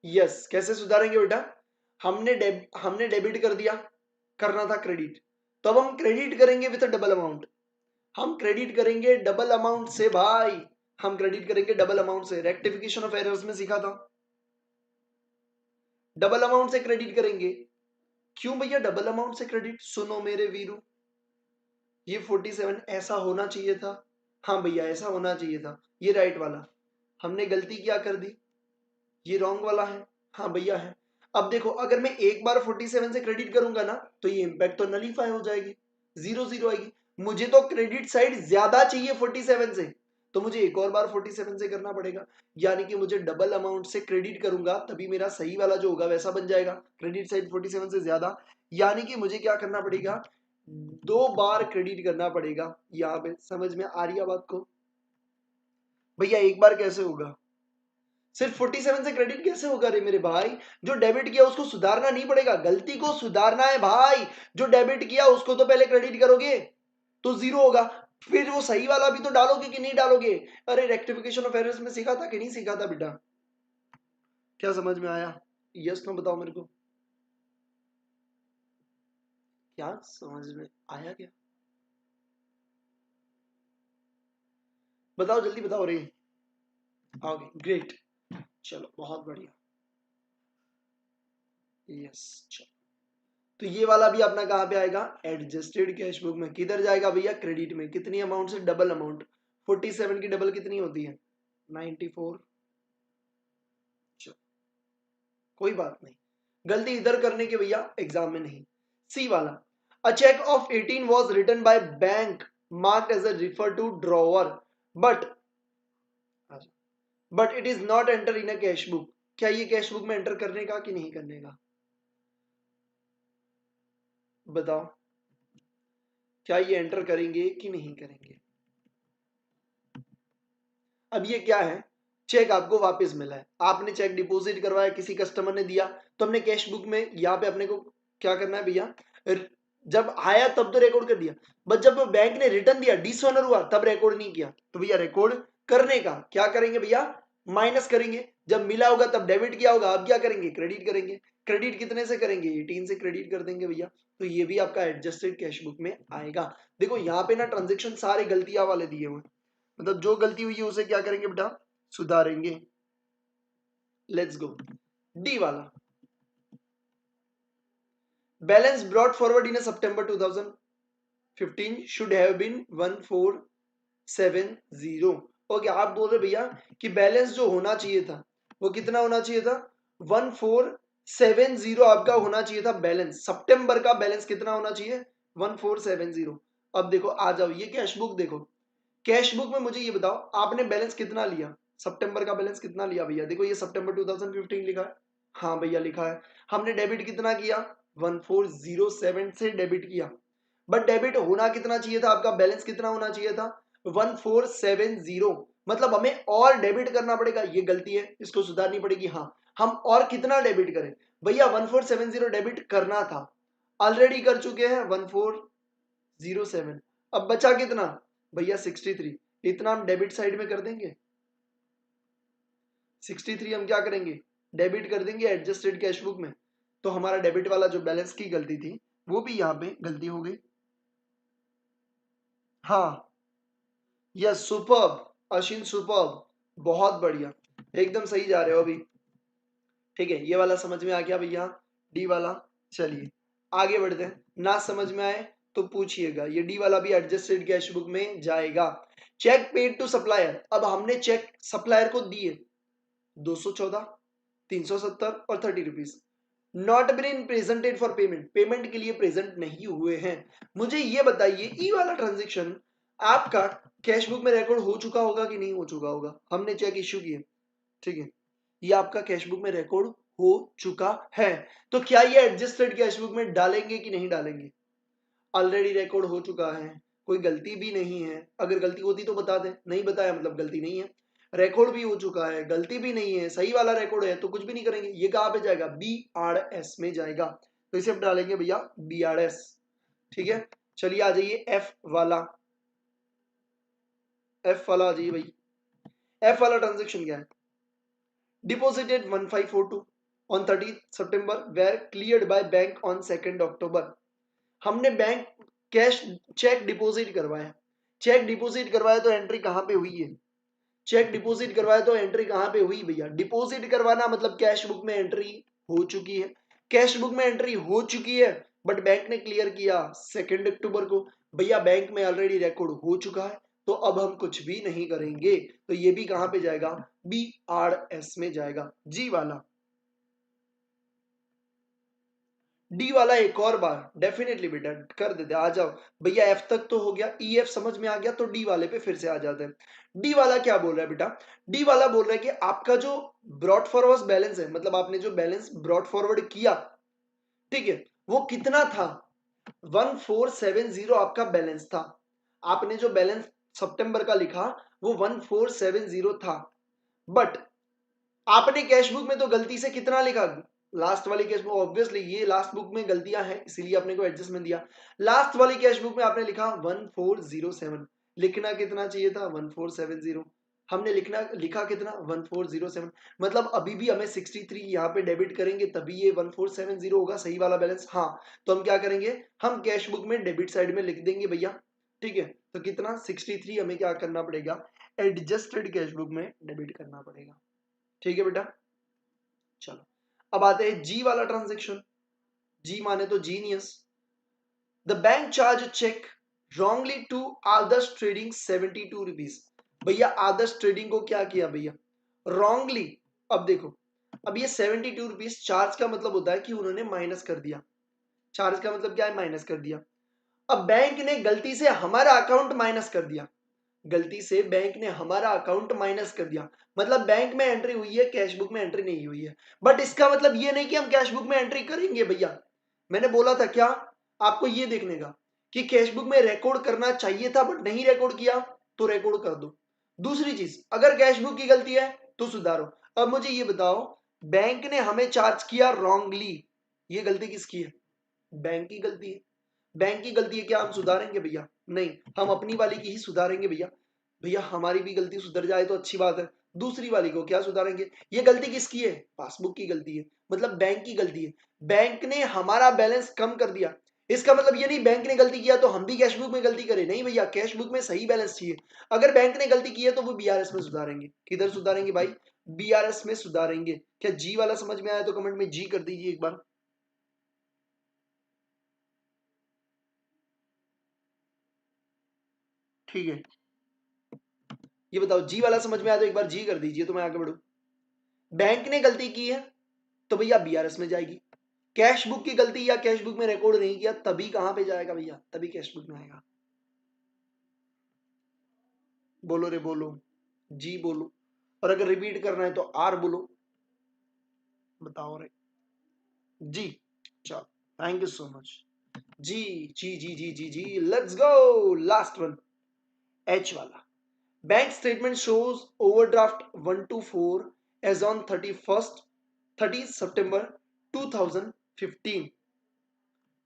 यस, कैसे सुधारेंगे बेटा? हमने डेबिट कर दिया, करना था क्रेडिट, तो अब हम क्रेडिट करेंगे विद डबल अमाउंट। हम क्रेडिट करेंगे डबल अमाउंट से भाई, हम क्रेडिट करेंगे डबल अमाउंट से। रेक्टिफिकेशन ऑफ एरर्स में सीखा था, डबल अमाउंट से क्रेडिट करेंगे। क्यों भैया डबल अमाउंट से क्रेडिट? सुनो मेरे वीरू, ये 47 ऐसा होना चाहिए था। हाँ भैया ऐसा होना चाहिए था, ये राइट वाला। हमने गलती क्या कर दी, ये रॉन्ग वाला है। हाँ भैया है। अब देखो अगर मैं एक बार 47 से क्रेडिट करूंगा ना तो ये इंपैक्ट तो नलीफाई हो जाएगी, 0 आएगी। मुझे तो क्रेडिट साइड ज्यादा चाहिए 47 से, तो मुझे एक और बार 47 से करना पड़ेगा। यानी कि मुझे डबल अमाउंट से क्रेडिट करूंगा तभी मेरा सही वाला जो होगा वैसा बन जाएगा, क्रेडिट साइड 47 से ज्यादा। यानी कि मुझे क्या करना पड़ेगा, 2 बार क्रेडिट करना पड़ेगा। यहाँ पे समझ में आ रही है बात को? भैया एक बार कैसे होगा, सिर्फ 47 से क्रेडिट कैसे होगा रे मेरे भाई? जो डेबिट किया उसको सुधारना नहीं पड़ेगा, गलती को सुधारना है भाई। जो डेबिट किया उसको तो पहले क्रेडिट करोगे तो 0 होगा, फिर वो सही वाला भी तो डालोगे कि नहीं डालोगे? अरे रेक्टिफिकेशन ऑफ एरर्स में सीखा था कि नहीं सीखा था बेटा? क्या समझ में आया? यस नो बताओ मेरे को, क्या समझ में आया क्या? बताओ जल्दी बताओ रे। ओके ग्रेट, चलो बहुत बढ़िया। यस चलो, तो ये वाला भी अपना कहाँ पे आएगा, एडजस्टेड कैश बुक में। किधर जाएगा भैया, क्रेडिट में। कितनी अमाउंट से, डबल अमाउंट। 47 की डबल कितनी होती है, 94। चलो कोई बात नहीं, गलती इधर करने के भैया, एग्जाम में नहीं। सी वाला, a cheque of 18 was written by bank marked as a refer to drawer but it is not enter in a cash book. क्या ये कैश बुक में एंटर करने का कि नहीं करने का, बताओ? क्या ये एंटर करेंगे कि नहीं करेंगे? अब ये क्या है, चेक आपको वापस मिला है, आपने चेक डिपॉजिट करवाया, किसी कस्टमर ने दिया, तो हमने कैश बुक में यहाँ पे अपने को क्या करना है भैया, जब आया तब तो रिकॉर्ड कर दिया, बट जब बैंक ने रिटर्न दिया, डिसऑनर हुआ, तब रिकॉर्ड नहीं किया। तो भैया रिकॉर्ड करने का क्या करेंगे भैया, माइनस करेंगे। जब मिला होगा तब डेबिट किया होगा, अब क्या करेंगे, क्रेडिट करेंगे। क्रेडिट कितने से करेंगे, 18 से क्रेडिट कर देंगे भैया। तो ये भी आपका एडजस्टेड कैश बुक में आएगा। देखो यहाँ पे ना ट्रांजेक्शन सारे गलतियां वाले दिए हुए, मतलब जो गलती हुई है उसे क्या करेंगे बेटा, सुधारेंगे। लेट्स गो, डी वाला, balance brought forward in September 2015 should have been 1470। Okay, आप बोल रहे भैया कि बैलेंस जो होना चाहिए था वो कितना होना चाहिए था, 1470 आपका होना चाहिए था बैलेंस। सितंबर का बैलेंस कितना होना चाहिए, 1470। अब देखो आ जाओ, ये कैश बुक देखो, कैश बुक में मुझे ये बताओ आपने बैलेंस कितना लिया, सितंबर का बैलेंस कितना लिया भैया? देखो ये सितंबर 2015 लिखा है, हाँ भैया लिखा है। हमने डेबिट कितना किया, 1407 से डेबिट किया, बट डेबिट होना कितना चाहिए था, आपका बैलेंस कितना होना चाहिए था, 1470। मतलब हमें और डेबिट करना पड़ेगा, ये गलती है, इसको सुधारनी पड़ेगी। हाँ, हम और कितना डेबिट करें भैया, 1470 डेबिट करना था, ऑलरेडी कर चुके हैं 1407। अब बचा कितना भैया, 63। इतना हम डेबिट साइड में कर देंगे, 63 हम क्या करेंगे, डेबिट कर देंगे एडजस्टेड कैश बुक में। तो हमारा डेबिट वाला जो बैलेंस की गलती थी वो भी यहाँ पे गलती हो गई। हाँ यस सुपर्ब अश्विन, सुपर्ब, बहुत बढ़िया, एकदम सही जा रहे हो अभी। ठीक है, ये वाला समझ में आ गया भैया, डी वाला। चलिए आगे बढ़ते हैं, ना समझ में आए तो पूछिएगा, ये डी वाला भी एडजस्टेड कैश बुक में जाएगा। चेक पेड टू सप्लायर, अब हमने चेक सप्लायर को दिए 214, 370 और 30 rupees, not been presented for payment, payment के लिए प्रेजेंट नहीं हुए हैं। मुझे ये बताइए ई वाला ट्रांजेक्शन आपका कैश बुक में रिकॉर्ड हो चुका होगा कि नहीं हो चुका होगा? हमने चेक इश्यू किए, ठीक है, ये आपका कैश बुक में रिकॉर्ड हो चुका है, तो क्या ये एडजस्टेड कैश बुक में डालेंगे कि नहीं डालेंगे? ऑलरेडी रिकॉर्ड हो चुका है, कोई गलती भी नहीं है, अगर गलती होती तो बता दें, नहीं बताया मतलब गलती नहीं है। रिकॉर्ड भी हो चुका है, गलती भी नहीं है, सही वाला रिकॉर्ड है, तो कुछ भी नहीं करेंगे। ये कहां पे जाएगा, बी आर एस में जाएगा, तो इसे हम डालेंगे भैया बी आर एस। ठीक है, चलिए आ जाइए एफ वाला, एफ वाला आ जाइए भाई। एफ वाला ट्रांजेक्शन क्या है, deposited 1542 on 30 September were cleared by bank on 2 October. हमने बैंक कैश चेक डिपॉजिट करवाया, चेक डिपॉजिट करवाया तो एंट्री कहां पे हुई है? चेक डिपॉजिट करवाया तो एंट्री कहां पे हुई भैया? डिपॉजिट करवाना मतलब कैश बुक में एंट्री हो चुकी है, कैश बुक में एंट्री हो चुकी है, बट बैंक ने क्लियर किया 2 अक्टूबर को। भैया बैंक में ऑलरेडी रिकॉर्ड हो चुका है, तो अब हम कुछ भी नहीं करेंगे, तो ये भी कहां पे जाएगा? BRS में जाएगा। जी वाला, डी वाला एक और बार डेफिनेटली बेटा कर देते, आ जाओ भैया। एफ तक तो हो गया, EF समझ में आ गया, तो डी वाले पे फिर से आ जाते हैं। डी वाला क्या बोल रहा है बेटा? डी वाला बोल रहा है कि आपका जो ब्रॉड फॉरवर्ड बैलेंस है, मतलब आपने जो बैलेंस ब्रॉड फॉरवर्ड किया, ठीक है, वो कितना था? 1470 आपका बैलेंस था। आपने जो बैलेंस सितंबर का लिखा वो 1470 था, बट आपने कैश बुक में तो गलती से कितना लिखा? लास्ट वाली कैश बुक, ऑब्वियसली ये लास्ट बुक में गलतियां हैं, इसीलिए आपने को एडजस्टमेंट दिया। लास्ट वाली कैश बुक में आपने लिखा 1407, लिखना कितना चाहिए था? 1470। हमने लिखा कितना? 1407। मतलब अभी भी हमें 63 यहाँ पे डेबिट करेंगे तभी ये 1470 होगा सही वाला बैलेंस। हाँ, तो हम क्या करेंगे? हम कैश बुक में डेबिट साइड में लिख देंगे भैया, ठीक है। तो कितना? 63 हमें क्या करना पड़ेगा? एडजस्टेड कैश बुक में डेबिट करना पड़ेगा, ठीक है बेटा। चलो अब आते हैं जी वाला ट्रांजेक्शन। जी माने तो genius. The bank charge cheque wrongly to Adarsh trading 72 rupees. भैया आदर्श ट्रेडिंग को क्या किया भैया? रॉन्गली। अब देखो, अब ये 72 रुपीज चार्ज का मतलब होता है कि उन्होंने माइनस कर दिया। चार्ज का मतलब क्या है? माइनस कर दिया। अब बैंक ने गलती से हमारा अकाउंट माइनस कर दिया, गलती से बैंक ने हमारा अकाउंट माइनस कर दिया, मतलब बैंक में एंट्री हुई है, कैश बुक में एंट्री नहीं हुई है। बट इसका मतलब ये नहीं कि हम कैश बुक में एंट्री करेंगे भैया। मैंने बोला था क्या आपको ये देखने का कि कैश बुक में रिकॉर्ड करना चाहिए था बट नहीं रिकॉर्ड किया, तो रिकॉर्ड कर दो। दूसरी चीज, अगर कैश बुक की गलती है तो सुधारो। अब मुझे ये बताओ, बैंक ने हमें चार्ज किया रॉन्गली, ये गलती किसकी है? बैंक की गलती है। बैंक की गलती है, क्या हम सुधारेंगे भैया? नहीं, हम अपनी वाली की ही सुधारेंगे भैया। भैया हमारी भी गलती सुधर जाए तो अच्छी बात है, दूसरी वाली को क्या सुधारेंगे? ये गलती किसकी है? पासबुक की गलती है, मतलब बैंक की गलती है। बैंक ने हमारा बैलेंस कम कर दिया, इसका मतलब ये नहीं बैंक ने गलती किया तो हम भी कैश बुक में गलती करें, नहीं भैया, कैश बुक में सही बैलेंस चाहिए। अगर बैंक ने गलती की है तो वो BRS में सुधारेंगे। किधर सुधारेंगे भाई? BRS में सुधारेंगे। क्या जी वाला समझ में आया तो कमेंट में जी कर दीजिए एक बार। ठीक है, ये बताओ जी वाला समझ में आया तो एक बार जी कर दीजिए तो मैं आगे बढ़ू। बैंक ने गलती की है तो भैया BRS में जाएगी। कैश बुक की गलती या कैश बुक में रिकॉर्ड नहीं किया तभी कहां पे जाएगा भैया? तभी कैश बुक में आएगा। बोलो रे बोलो, जी बोलो, और अगर रिपीट करना है तो आर बोलो। बताओ रे जी। चलो, थैंक यू सो मच। जी जी जी जी जी जी, let's go last one, H वाला। Bank statement shows overdraft 124 as on 30 सितंबर 2015।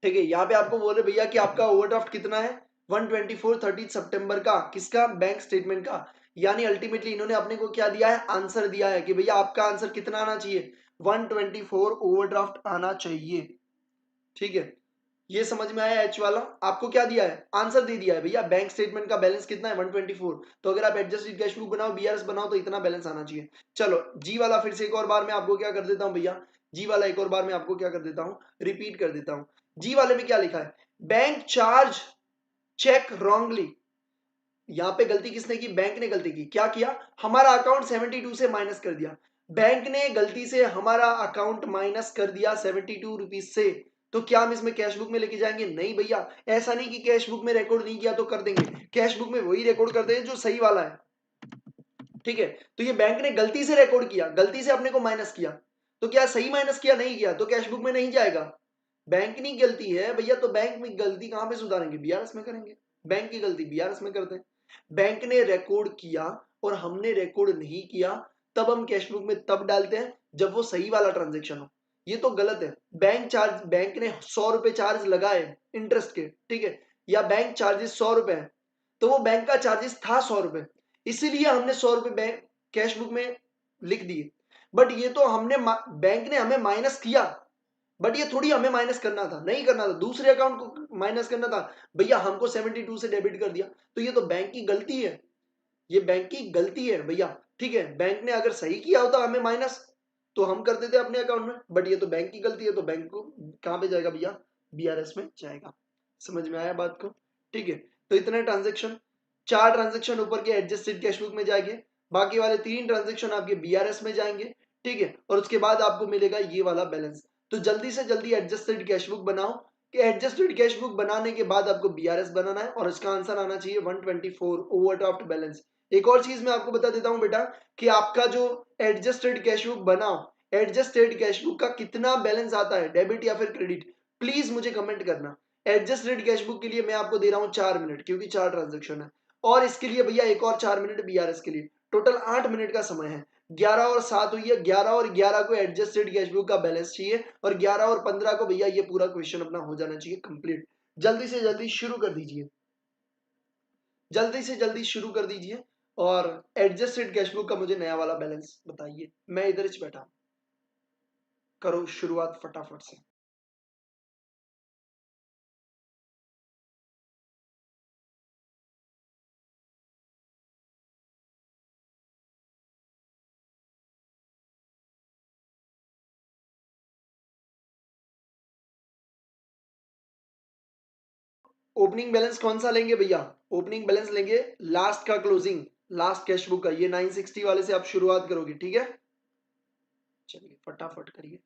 ठीक है, यहाँ पे आपको बोले भैया कि आपका ओवरड्राफ्ट कितना है? 124 30 सितंबर का, किसका? बैंक स्टेटमेंट का। यानी अल्टीमेटली इन्होंने अपने को क्या दिया है? आंसर दिया है कि भैया आपका आंसर कितना आना चाहिए? 124 ओवरड्राफ्ट आना चाहिए। ठीक है, ये समझ में आया? एच वाला आपको क्या दिया है? आंसर दे दिया है भैया, बैंक स्टेटमेंट का बैलेंस कितना है? 124। तो अगर आप एडजस्टेड कैश बुक बनाओ, BRS बनाओ, तो इतना बैलेंस आना चाहिए। चलो जी वाला फिर से एक और बार मैं आपको क्या कर देता हूं भैया, जी वाला एक और बार मैं आपको क्या कर देता हूं? रिपीट कर देता हूं। जी वाले में क्या लिखा है? Bank charge cheque wrongly. यहां पे गलती किसने की? बैंक ने गलती की। क्या किया? हमारा अकाउंट 72 से माइनस कर दिया। बैंक ने गलती से हमारा अकाउंट माइनस कर दिया 72 रुपीज से, तो क्या हम इसमें कैश बुक में लेके जाएंगे? नहीं भैया, ऐसा नहीं कि कैश बुक में रिकॉर्ड नहीं किया तो कर देंगे, कैश बुक में वही रिकॉर्ड कर देंगे जो सही वाला है। ठीक है, तो ये बैंक ने गलती से रिकॉर्ड किया, गलती से अपने को माइनस किया, तो क्या सही माइनस किया? नहीं किया, तो कैश बुक में नहीं जाएगा। बैंक की गलती है भैया, तो बैंक में गलती कहां पे सुधारेंगे? BRS में करेंगे। बैंक की गलती BRS में करते हैं। बैंक ने रिकॉर्ड किया और हमने रिकॉर्ड नहीं किया, तब हम कैश बुक में तब डालते हैं जब वो सही वाला ट्रांजेक्शन हो। ये तो गलत है। बैंक ने 100 रुपए चार्ज लगाए इंटरेस्ट के, ठीक है, या बैंक चार्जेस 100 रुपए है, तो वो बैंक का चार्जेस था 100 रुपए, इसीलिए हमने 100 रुपए बैंक कैश बुक में लिख दिए। बट ये तो हमने बैंक ने हमें माइनस किया, बट ये थोड़ी हमें माइनस करना था, नहीं करना था, दूसरे अकाउंट को माइनस करना था। भैया हमको 72 से डेबिट कर दिया, तो ये तो बैंक की गलती है, ये बैंक की गलती है भैया। ठीक है, बैंक ने अगर सही किया होता हमें माइनस, तो हम कर देते अपने अकाउंट में, बट ये तो बैंक की गलती है, तो बैंक को कहां पे जाएगा भैया, बीआरएस में जाएगा। समझ में आया बात को? ठीक है, तो इतने ट्रांजेक्शन, 4 ट्रांजेक्शन ऊपर के एडजस्टेड कैश बुक में जाएंगे, बाकी वाले 3 ट्रांजेक्शन आपके बीआरएस में जाएंगे। ठीक है, और उसके बाद आपको मिलेगा ये वाला बैलेंस। तो जल्दी से जल्दी एडजस्टेड कैश बुक बनाओ, कि एडजस्टेड कैश बुक बनाने के बाद आपको बीआरएस बनाना है, और इसका आंसर आना चाहिए 124 ओवरड्राफ्ट बैलेंस। एक और चीज मैं आपको बता देता हूं बेटा, कि आपका जो एडजस्टेड कैश बुक बनाओ, एडजस्टेड कैश बुक का कितना बैलेंस आता है, डेबिट या फिर क्रेडिट, प्लीज मुझे कमेंट करना। एडजस्टेड कैश बुक के लिए मैं आपको दे रहा हूं 4 मिनट, क्योंकि 4 ट्रांजेक्शन है, और इसके लिए भैया एक और 4 मिनट बीआरएस के लिए, टोटल 8 मिनट का समय है। 11 और 7 हुई है, 11 और 11 को एडजस्टेड कैश बुक का बैलेंस चाहिए, और 11 और 15 को भैया ये पूरा क्वेश्चन अपना हो जाना चाहिए कंप्लीट। जल्दी से जल्दी शुरू कर दीजिए, जल्दी से जल्दी शुरू कर दीजिए, और एडजस्टेड कैश बुक का मुझे नया वाला बैलेंस बताइए। मैं इधर ही बैठा, करो शुरुआत फटाफट से। ओपनिंग बैलेंस कौन सा लेंगे भैया? ओपनिंग बैलेंस लेंगे लास्ट का, क्लोजिंग लास्ट कैश बुक का, ये 960 वाले से आप शुरुआत करोगे। ठीक है, चलिए फटाफट करिए।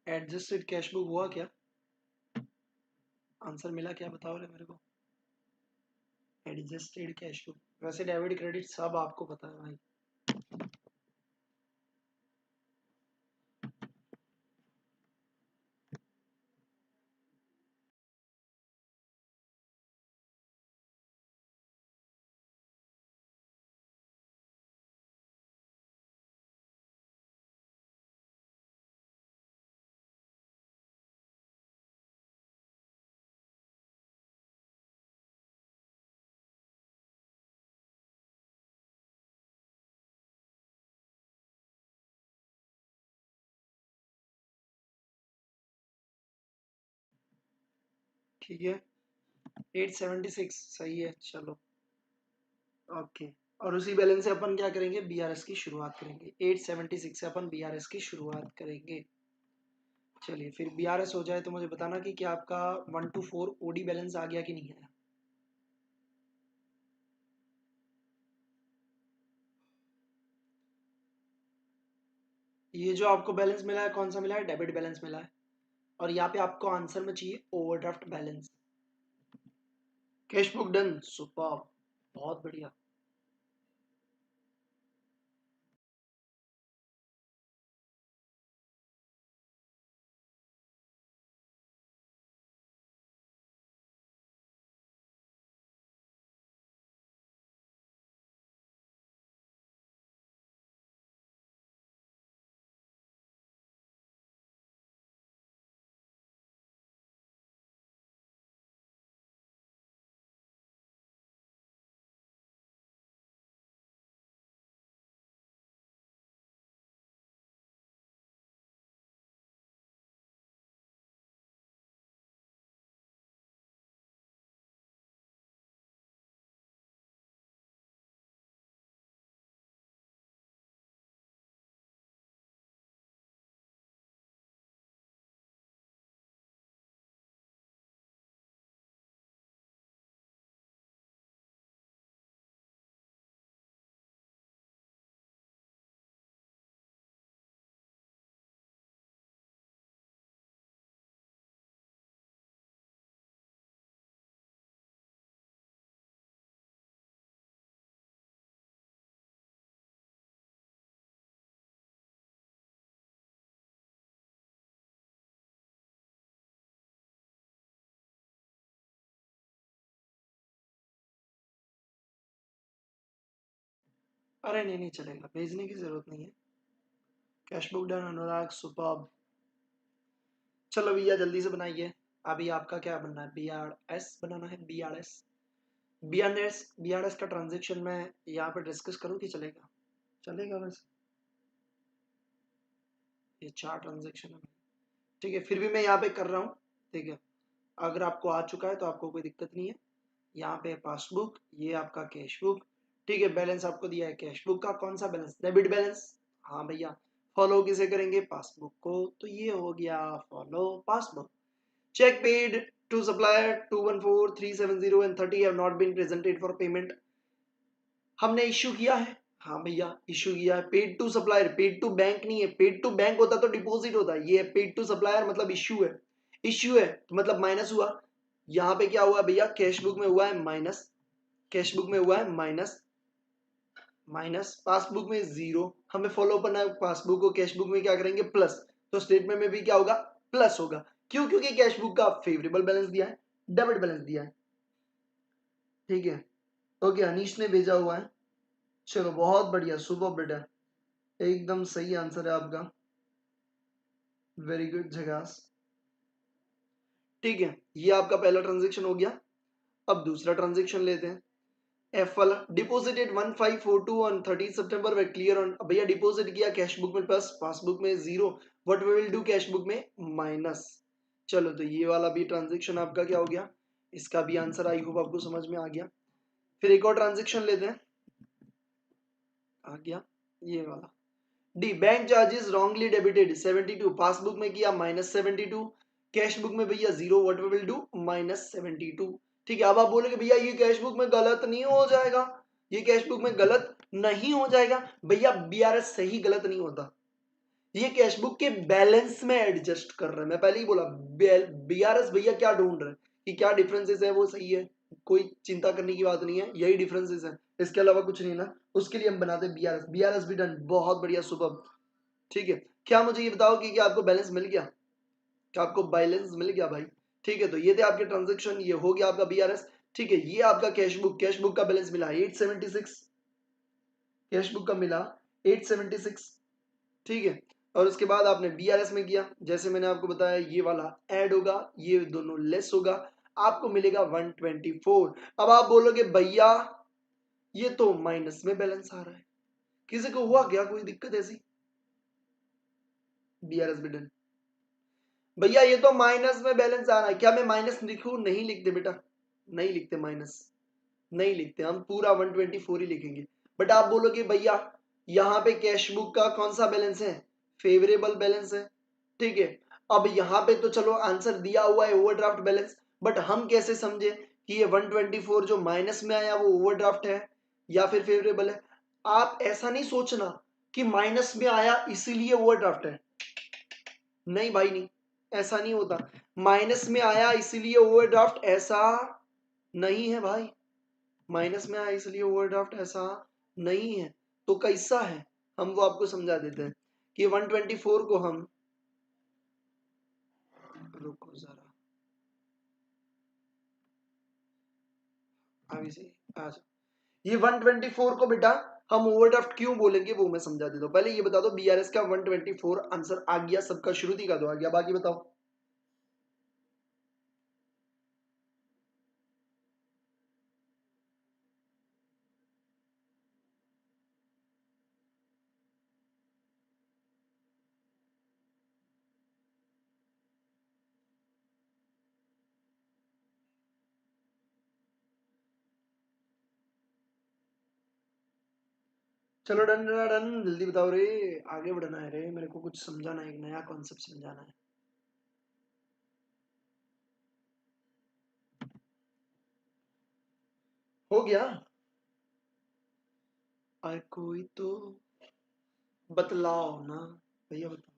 एडजस्टेड कैश बुक हुआ क्या? आंसर मिला क्या, बताओ रे मेरे को। एडजस्टेड कैश बुक, वैसे डेबिट क्रेडिट सब आपको पता है भाई। ठीक है, 876 सही है, चलो ओके। और उसी बैलेंस से अपन क्या करेंगे, बीआरएस की शुरुआत करेंगे। 876 से अपन बीआरएस की शुरुआत करेंगे। चलिए फिर बीआरएस हो जाए तो मुझे बताना कि क्या आपका 1 to 4 ओडी बैलेंस आ गया कि नहीं आया। ये जो आपको बैलेंस मिला है कौन सा मिला है, डेबिट बैलेंस मिला है। और यहाँ पे आपको आंसर में चाहिए overdraft balance. Cash book done, super, बहुत बढ़िया। अरे नहीं नहीं चलेगा, भेजने की जरूरत नहीं है। कैश बुक डन अनुराग, सुपर। चलो भैया जल्दी से बनाइए। अभी आपका क्या बनना है, बी आर एस बनाना है, B R S. B R S का ट्रांजेक्शन मैं यहाँ पे डिस्कस करूँ कि चलेगा? चलेगा वैसे, ये 4 ट्रांजेक्शन है। ठीक है, फिर भी मैं यहाँ पे कर रहा हूँ। ठीक है, अगर आपको आ चुका है तो आपको कोई दिक्कत नहीं है। यहाँ पे पासबुक, ये आपका कैश बुक। ठीक है, बैलेंस आपको दिया है कैश बुक का, कौन सा बैलेंस, डेबिट बैलेंस। हाँ भैया, फॉलो किसे करेंगे, पासबुक को, तो ये हो गया follow passbook. Cheque paid to supplier 214370 and 30 have not been presented for payment. हमने इश्यू किया है, हाँ भैया इश्यू किया है। Paid to supplier, paid to bank नहीं है, पेड टू बैंक होता तो डिपॉजिट होता, ये पेड टू सप्लायर मतलब इश्यू है। इश्यू है तो मतलब माइनस हुआ। यहाँ पे क्या हुआ भैया, कैश बुक में हुआ है माइनस, कैश बुक में हुआ है माइनस, माइनस पासबुक में जीरो। हमें फॉलो करना है पासबुक को, कैश बुक में क्या करेंगे प्लस, तो स्टेटमेंट में भी क्या होगा, प्लस होगा। क्यों, क्योंकि कैश बुक का फेवरेबल बैलेंस दिया है, डेबिट बैलेंस दिया है। ठीक है, ओके, अनीश ने भेजा हुआ है। चलो बहुत बढ़िया, सुपर बेटा, एकदम सही आंसर है आपका, वेरी गुड झकास। ठीक है, ये आपका पहला ट्रांजेक्शन हो गया। अब दूसरा ट्रांजेक्शन लेते हैं। एफ वाला, deposited 1542 on 30 September were clear on, भैया डिपॉजिट किया कैश बुक में प्लस, पासबुक में zero, what we will do cash book में माइनस। चलो तो ये वाला भी ट्रांजेक्शन आपका क्या हो गया, इसका भी आंसर आई होप आपको समझ में आ गया। फिर एक और ट्रांजेक्शन लेते हैं, आ गया ये वाला। D, bank charges wrongly debited 72, passbook में किया -72, कैश बुक में भैया zero, what we will do -72। ठीक है, अब आप बोलोगे भैया ये कैश बुक में गलत नहीं हो जाएगा, ये कैश बुक में गलत नहीं हो जाएगा। भैया बीआरएस सही गलत नहीं होता, ये कैश बुक के बैलेंस में एडजस्ट कर रहा है। मैं पहले ही बोला बीआरएस भैया क्या ढूंढ रहे हैं कि क्या डिफरेंसेस है, वो सही है, कोई चिंता करने की बात नहीं है, यही डिफरेंसेस है, इसके अलावा कुछ नहीं ना। उसके लिए हम बनाते हैं बीआरएस। बीआरएस भी डन, बहुत बढ़िया, सुपर। ठीक है, क्या मुझे ये बताओ कि क्या आपको बैलेंस मिल गया? क्या आपको बैलेंस मिल गया भाई? ठीक है, तो ये थे आपके ट्रांजेक्शन, ये हो गया आपका बीआरएस। ठीक है, ये आपका कैश बुक, कैश बुक का बैलेंस मिला 876, कैश बुक का मिला 876। ठीक है, और उसके बाद आपने बीआरएस में किया, जैसे मैंने आपको बताया ये वाला ऐड होगा, ये दोनों लेस होगा, आपको मिलेगा 124। अब आप बोलोगे भैया ये तो माइनस में बैलेंस आ रहा है, किसी को हुआ क्या कोई दिक्कत ऐसी? बीआरएस भी डन। भैया ये तो माइनस में बैलेंस आ रहा है, क्या मैं माइनस लिखूं? नहीं लिखते बेटा, नहीं लिखते माइनस, नहीं लिखते, हम पूरा 124 ही लिखेंगे। बट आप बोलोगे भैया यहाँ पे कैश बुक का कौन सा बैलेंस है? फेवरेबल बैलेंस है। ठीक है, अब यहाँ पे तो चलो आंसर दिया हुआ है ओवरड्राफ्ट बैलेंस, बट हम कैसे समझे कि ये 124 जो माइनस में आया वो ओवरड्राफ्ट है या फिर फेवरेबल है? आप ऐसा नहीं सोचना कि माइनस में आया इसीलिए ओवरड्राफ्ट है, नहीं भाई नहीं, ऐसा नहीं होता। माइनस में आया इसीलिए ओवरड्राफ्ट, ऐसा नहीं है भाई। माइनस में आया इसलिए ओवरड्राफ्ट, ऐसा नहीं है। तो कैसा है, हम वो आपको समझा देते हैं कि 124 को हम, रुको जरा, अभी से आ जाओ, ये 124 को बेटा हम ओवरड्राफ्ट क्यों बोलेंगे वो मैं समझा देता हूँ। पहले ये बता दो बीआरएस का 124 आंसर आ गया सबका, श्रुति का तो आ गया, बाकी बताओ। चलो डन डन डन, जल्दी बताओ रे, आगे बढ़ना है रे, मेरे को कुछ समझाना है, एक नया कॉन्सेप्ट समझाना है। हो गया? अरे कोई तो बतलाओ ना भैया, बताओ।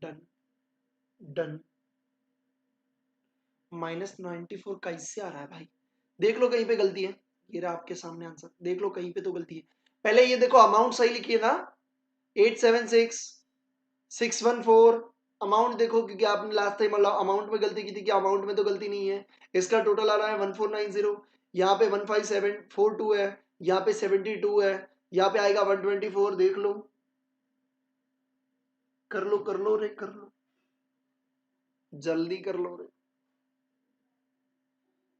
डन डन, -94 कैसे आ रहा है भाई? देख लो कहीं पे गलती है, ये रहा आपके सामने आंसर, देख लो कहीं पे तो गलती है। पहले ये देखो अमाउंट सही लिखिए ना, 876 614, अमाउंट देखो, क्योंकि आपने लास्ट टाइम अमाउंट में गलती की थी, कि अमाउंट में तो गलती नहीं है। इसका टोटल आ रहा है 1490, यहाँ पे 15742 है, यहाँ पे 72 है, यहाँ पे आएगा 124। देख लो, कर लो रे, कर लो, जल्दी कर लो रे,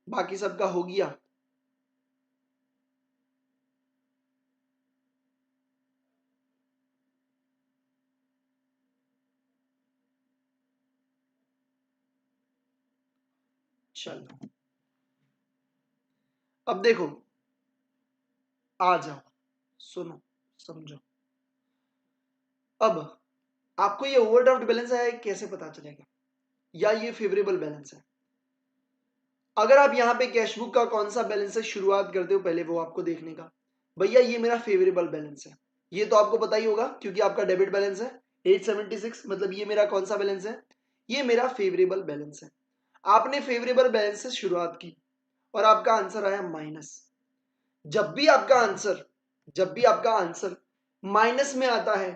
बाकी सबका हो गया। चलो अब देखो, आ जाओ, सुनो, समझो। अब आपको ये ओवरड्राफ्ट बैलेंस है कैसे पता चलेगा, या ये फेवरेबल बैलेंस है? अगर आप यहाँ पे कैश बुक का कौन सा बैलेंस है शुरुआत करते हो, पहले वो आपको देखने का। भैया ये मेरा फेवरेबल बैलेंस है, ये तो आपको पता ही होगा क्योंकि आपका डेबिट बैलेंस है 876, मतलब ये मेरा कौन सा बैलेंस है? ये मेरा फेवरेबल बैलेंस है। आपने फेवरेबल बैलेंस से शुरुआत की और आपका आंसर आया माइनस। जब भी आपका आंसर, जब भी आपका आंसर माइनस में आता है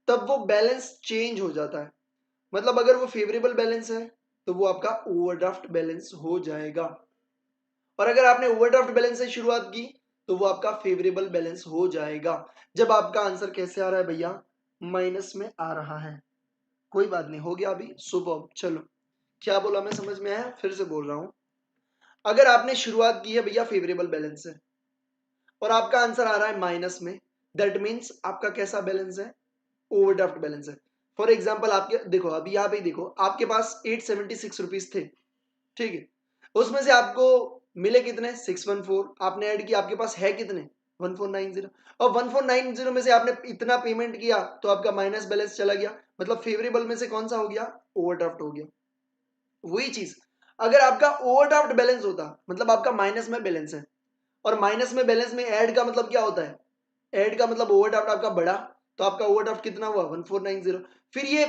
तब वो बैलेंस चेंज हो जाता है। मतलब अगर वो फेवरेबल बैलेंस है तो वो आपका ओवरड्राफ्ट बैलेंस हो जाएगा, और अगर आपने ओवरड्राफ्ट बैलेंस से शुरुआत की तो वो आपका फेवरेबल बैलेंस हो जाएगा। जब आपका आंसर कैसे आ रहा है भैया? माइनस में आ रहा है। कोई बात नहीं, हो गया अभी सुबह। चलो, क्या बोला मैं, समझ में आया? फिर से बोल रहा हूं, अगर आपने शुरुआत की है भैया फेवरेबल बैलेंस से और आपका आंसर आ रहा है माइनस में, दैट मीन्स आपका कैसा बैलेंस है? ओवरड्राफ्ट बैलेंस है। फॉर एग्जाम्पल आपके देखो, अभी यहाँ पे देखो, आपके पास 876 रुपीज थे, ठीक है, उसमें से आपको मिले कितने? 614, आपने ऐड किया, आपके पास है कितने? 1490, और 1490 में से आपने इतना पेमेंट किया तो आपका माइनस बैलेंस चला गया, मतलब फेवरेबल में से कौन सा हो गया? ओवरड्राफ्ट हो गया। वही चीज अगर आपका ओवरड्राफ्ट बैलेंस होता, मतलब आपका माइनस में बैलेंस है, और माइनस में बैलेंस में ऐड का मतलब क्या होता है? ऐड का मतलब ओवरड्राफ्ट आपका बड़ा, तो आपका ओवरड्राफ्ट कितना हुआ 1490। फिर ये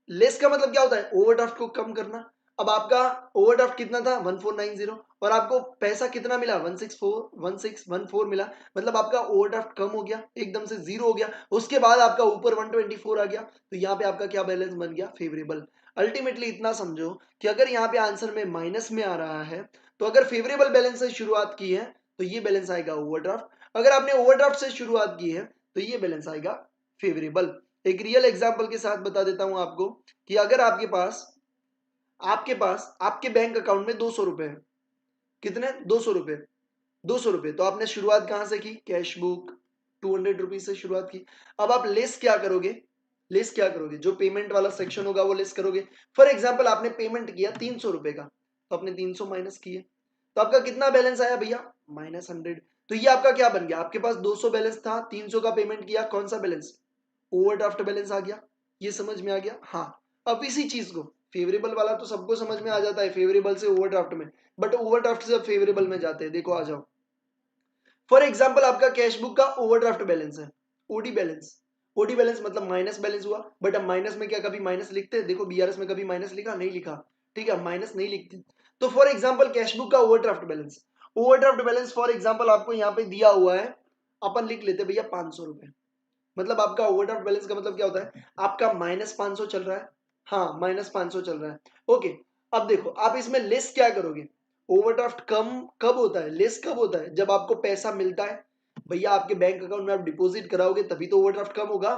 लेस का मतलब क्या होता है, ओवरड्राफ्ट को कम करना। अब आपका ओवरड्राफ्ट कितना था 1490 और आपको पैसा कितना मिला 1614 मिला, मतलब आपका ओवरड्राफ्ट कम हो गया, एकदम से जीरो हो गया। उसके बाद आपका ऊपर 124 आ गया, तो यहाँ पे आपका क्या बैलेंस बन गया, फेवरेबल। अल्टीमेटली इतना समझो कि अगर यहाँ पे आंसर में माइनस में आ रहा है, तो अगर फेवरेबल बैलेंस से शुरुआत की है तो ये बैलेंस आएगा ओवरड्राफ्ट, अगर आपने ओवरड्राफ्ट से शुरुआत की है तो ये बैलेंस आएगा फेवरेबल। एक रियल एग्जांपल के साथ बता देता हूं आपको कि अगर आपके पास आपके बैंक अकाउंट में 200 रुपए है, कितने 200 रुपए, 200 रुपए, तो आपने शुरुआत कहां से की, कैश बुक 200 रुपीज से शुरुआत की। अब आप लेस क्या करोगे, लेस क्या करोगे, जो पेमेंट वाला सेक्शन होगा वो लेस करोगे। फॉर एग्जाम्पल आपने पेमेंट किया 300 रुपए का, तो आपने 300 माइनस किए, तो आपका कितना बैलेंस आया भैया -100। तो ये आपका क्या बन गया, आपके पास 200 बैलेंस था, 300 का पेमेंट किया, कौन सा बैलेंस, ओवरड्राफ्ट बैलेंस आ गया। ये समझ में आ गया। हाँ, अब इसी चीज को फेवरेबल वाला तो सबको समझ में आ जाता है, फेवरेबल से ओवरड्राफ्ट में, बट ओवरड्राफ्ट से फेवरेबल में जाते हैं। देखो आ जाओ, फॉर एग्जाम्पल आपका कैश बुक का ओवरड्राफ्ट बैलेंस है, ओडी बैलेंस। ओडी बैलेंस मतलब माइनस बैलेंस हुआ, बट अब माइनस में क्या कभी माइनस लिखते हैं, देखो बीआरएस में कभी माइनस लिखा नहीं, लिखा, ठीक है, माइनस नहीं लिखते। तो फॉर एग्जाम्पल कैश बुक का overdraft balance, overdraft balance for example आपको यहाँ पे दिया हुआ है, अपन लिख लेते भैया 500 रुपए। मतलब आपका ओवरड्राफ्ट बैलेंस का मतलब क्या होता है, आपका -500 चल रहा है, हाँ -500 चल रहा है। ओके, अब देखो आप इसमें लेस क्या करोगे, ओवरड्राफ्ट कम कब होता है, लेस कब होता है, जब आपको पैसा मिलता है। भैया आपके बैंक अकाउंट में आप डिपॉजिट कराओगे तभी तो ओवरड्राफ्ट कम होगा,